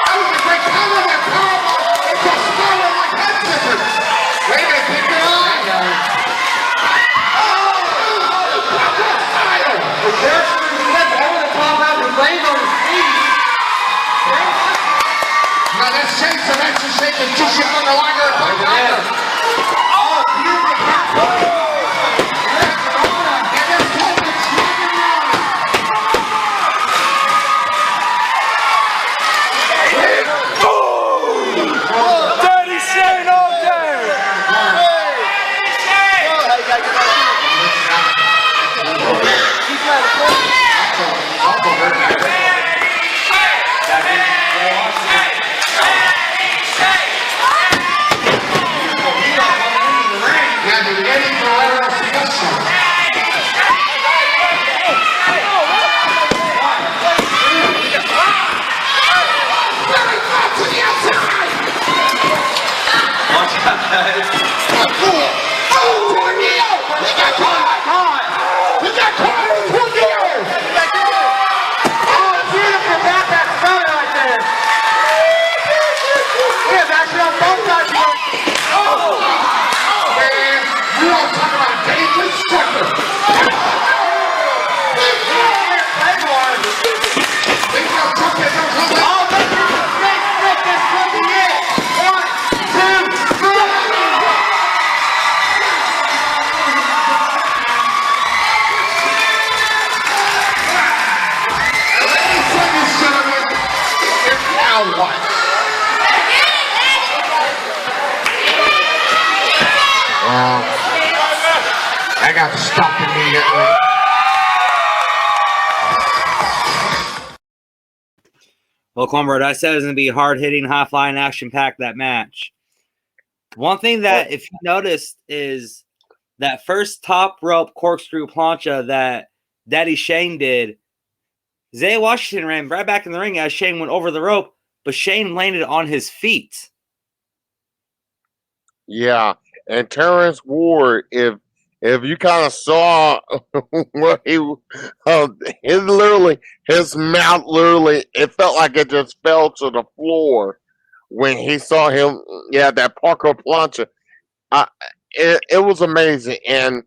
That was a great counter that powerbomb. It just spiraled like head scissors. Wait a minute, pick it up. The Jackson was over the top out and laid on his feet. Now let's shake some extra shake and just shake on the liger and put liger. Oh, beautiful. Yeah, that's on both sides. Oh! Man, you want to talk about a dangerous striker. Oh, this is a big stick. This could be it. 1, 2, 3. Ladies and gentlemen, it's now what? I got to stop immediately. Well, Cornbread, I said it was going to be hard-hitting, high-flying, action-packed, that match. One thing that, if you noticed, is that first top rope corkscrew plancha that Daddy Shane did, Zay Washington ran right back in the ring as Shane went over the rope, but Shane landed on his feet. Yeah, and Terrence Ward, if you kind of saw what his mouth literally, it felt like it just fell to the floor when he saw him. Yeah, that Parker plancha. It was amazing. And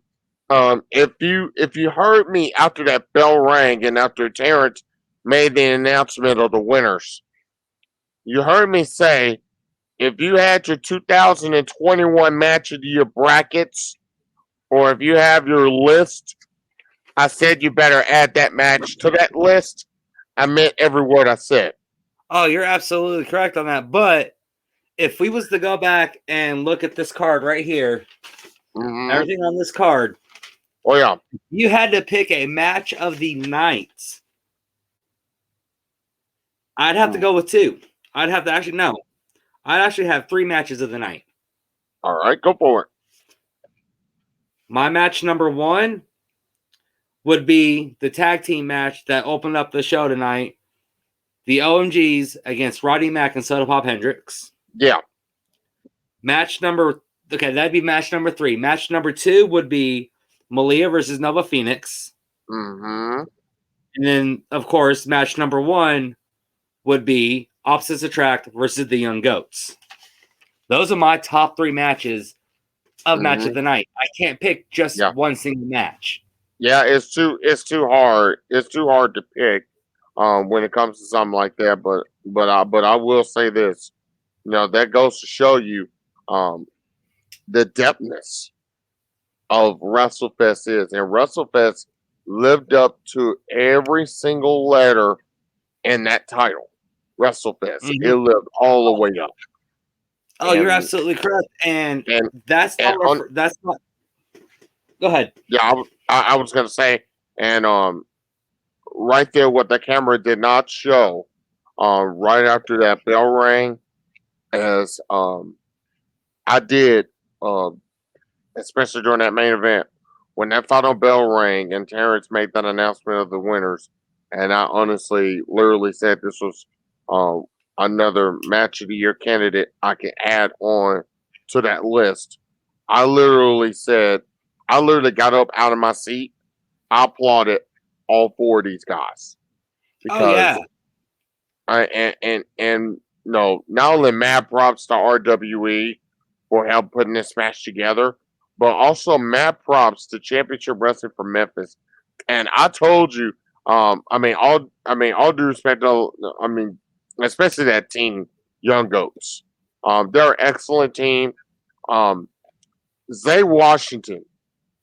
if you heard me after that bell rang and after Terrence made the announcement of the winners, you heard me say, if you had your 2021 match of the year brackets, or if you have your list, I said you better add that match to that list. I meant every word I said. Oh, you're absolutely correct on that. But if we was to go back and look at this card right here, everything on this card, oh yeah, you had to pick a match of the night. I'd have to go with two. I'd have to I'd actually have 3 matches of the night. All right, go for it. My match number 1 would be the tag team match that opened up the show tonight. The OMGs against Roddy Mack and Soda Pop Hendricks. Yeah. That'd be match number 3. Match number 2 would be Malia versus Nova Phoenix. Mm-hmm. And then, of course, match number 1 would be Opposites Attract versus the Young Goats. Those are my top 3 matches of match of the night. I can't pick just one single match. Yeah, it's too hard. It's too hard to pick when it comes to something like that. But I will say this. That goes to show you the depthness of WrestleFest is. And WrestleFest lived up to every single letter in that title. WrestleFest. It lived all the way up. Oh, you're absolutely correct. And that's not. Go ahead. Yeah, I was gonna say, and right there, what the camera did not show, right after that bell rang, as I did, especially during that main event, when that final bell rang and Terrence made that announcement of the winners, and I honestly, literally said this was another match of the year candidate I could add on to that list. I literally got up out of my seat. I applauded all 4 of these guys because no, not only mad props to RWE for help putting this match together, but also mad props to Championship Wrestling from Memphis. And I told you, all due respect, especially that team, Young Goats. They're an excellent team. Zay Washington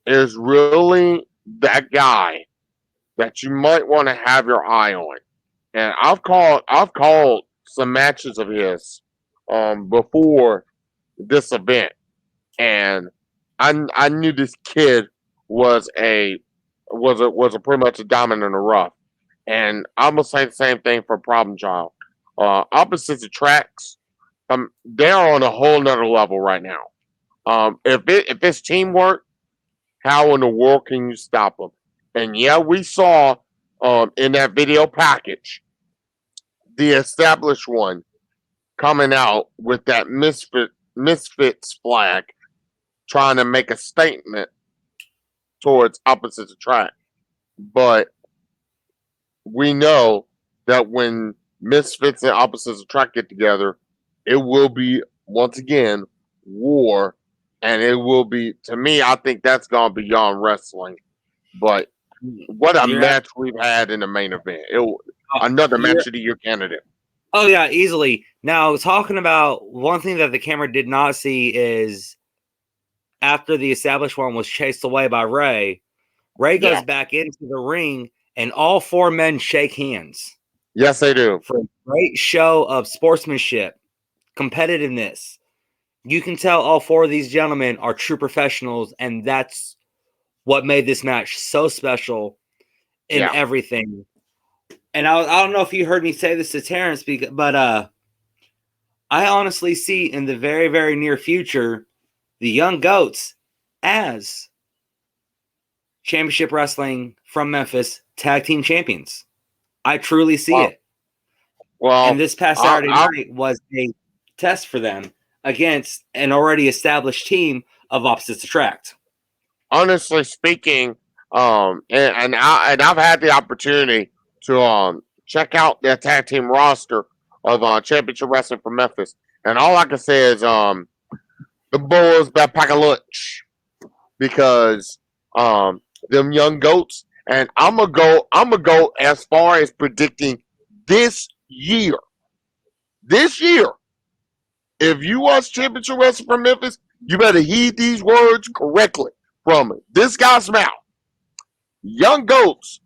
is really that guy that you might want to have your eye on. And I've called some matches of his before this event, and I knew this kid was a pretty much a diamond in the rough. And I'm gonna say the same thing for Problem Child. Opposites Attracts, they're on a whole nother level right now. If it's teamwork, how in the world can you stop them? And yeah, we saw in that video package the established one coming out with that misfits flag, trying to make a statement towards Opposites Attract. But we know that when Misfits and Opposites Attract get together, it will be once again war, and it will be, to me, I think that's gone beyond wrestling. But what a You're match we've had in the main event! Another you're- match of the year candidate. Oh yeah, easily. Now talking about one thing that the camera did not see is after the established one was chased away by Ray, Ray goes Yeah. back into the ring and all four men shake hands Yes, they do. for a great show of sportsmanship, competitiveness. You can tell all four of these gentlemen are true professionals, and that's what made this match so special in Yeah. everything. And I don't know if you heard me say this to Terrence, but I honestly see in the very, very near future the Young Goats as Championship Wrestling from Memphis tag team champions. I truly see it. Well, And this past Saturday night was a test for them against an already established team of opposites attract. Honestly speaking, and I've had the opportunity to check out their tag team roster of Championship Wrestling from Memphis, and all I can say is the boys better pack a lunch because them young goats, and I'm gonna go as far as predicting this year. This year, if you watch Championship Wrestling from Memphis, you better heed these words correctly from this guy's mouth. Young Goats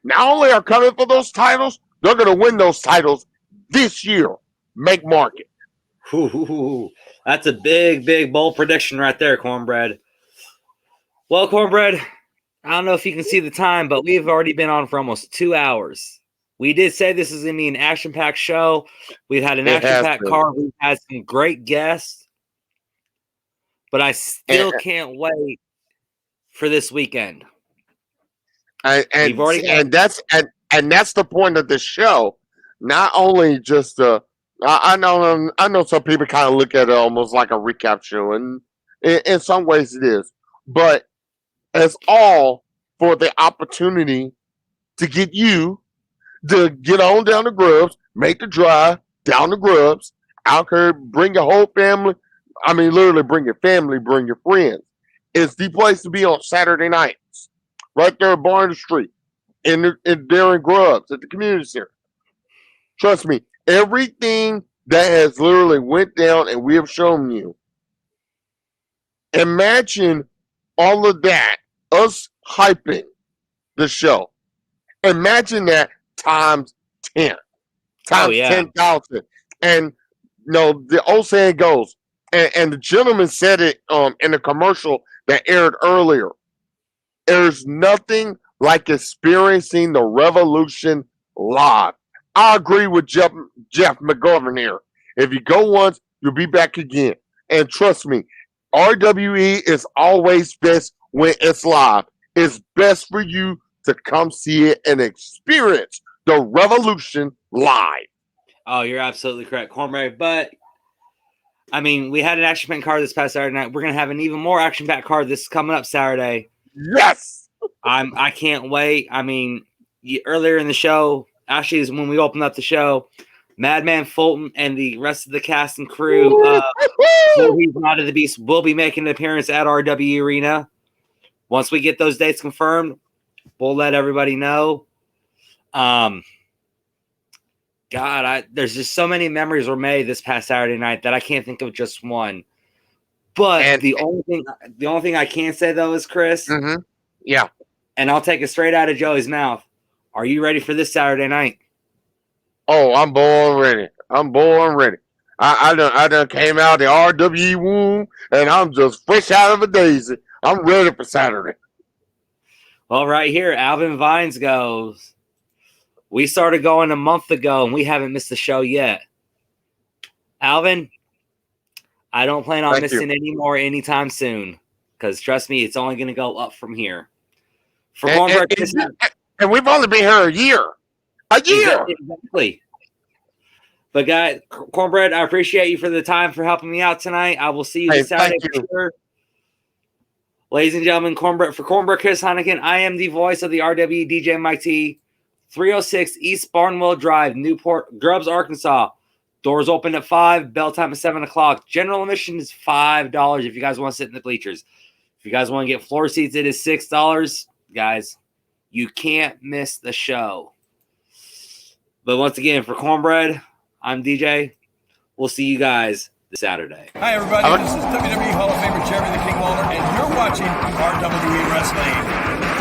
not only are coming for those titles, they're going to win those titles this year. Make market. Ooh, that's a big, big, bold prediction right there, Cornbread. Well, Cornbread, I don't know if you can see the time, but we've already been on for almost 2 hours. We did say this is going to be an action-packed show. We've had an action-packed card. We've had some great guests. But I still can't wait for this weekend. And that's the point of the show. Not only just I know some people kind of look at it almost like a recap show, and in some ways it is, but it's all for the opportunity to get you to get on down to Grubs, make the drive down to Grubs, out here, bring your whole family. I mean, literally bring your family, bring your friends. It's the place to be on Saturday nights, right there at Barnes Street, in Darren Grubs at the community center. Trust me, everything that has literally went down and we have shown you. Imagine all of that, us hyping the show. Imagine that times 10, times 10,000. And the old saying goes, and the gentleman said it in a commercial that aired earlier. There's nothing like experiencing the revolution live. I agree with Jeff McGovern here. If you go once, you'll be back again. And trust me, RWE is always best when it's live. It's best for you to come see it and experience the revolution live. Oh, you're absolutely correct, Cornbread. But I mean, we had an action-packed card this past Saturday night. We're gonna have an even more action-packed card this coming up Saturday. Yes, I can't wait. I mean, earlier in the show, actually, is when we opened up the show. Madman Fulton and the rest of the cast and crew, he's not of the beast, will be making an appearance at RWE Arena. Once we get those dates confirmed, we'll let everybody know. There's just so many memories were made this past Saturday night that I can't think of just one. But the only thing I can say though is, Chris, yeah, and I'll take it straight out of Joey's mouth. Are you ready for this Saturday night? Oh, I'm born ready. I done came out the RWE womb, and I'm just fresh out of a daisy. I'm ready for Saturday. Well, right here, Alvin Vines goes. We started going a month ago, and we haven't missed the show yet. Alvin, I don't plan on missing any more anytime soon, because trust me, it's only going to go up from here. And we've only been here a year. Exactly. But guys, Cornbread, I appreciate you for the time for helping me out tonight. I will see you this Saturday for sure. Ladies and gentlemen, Cornbread Chris Heineken, I am the voice of the RWE DJ Mike T. 306 East Barnwell Drive, Newport, Grubbs, Arkansas. Doors open at 5. Bell time is 7 o'clock. General admission is $5 if you guys want to sit in the bleachers. If you guys want to get floor seats, it is $6. Guys, you can't miss the show. But once again, for Cornbread, I'm DJ. We'll see you guys this Saturday. Hi, everybody. This is WWE Hall of Famer Jeremy the King Lawler, and you're watching RWE Wrestling.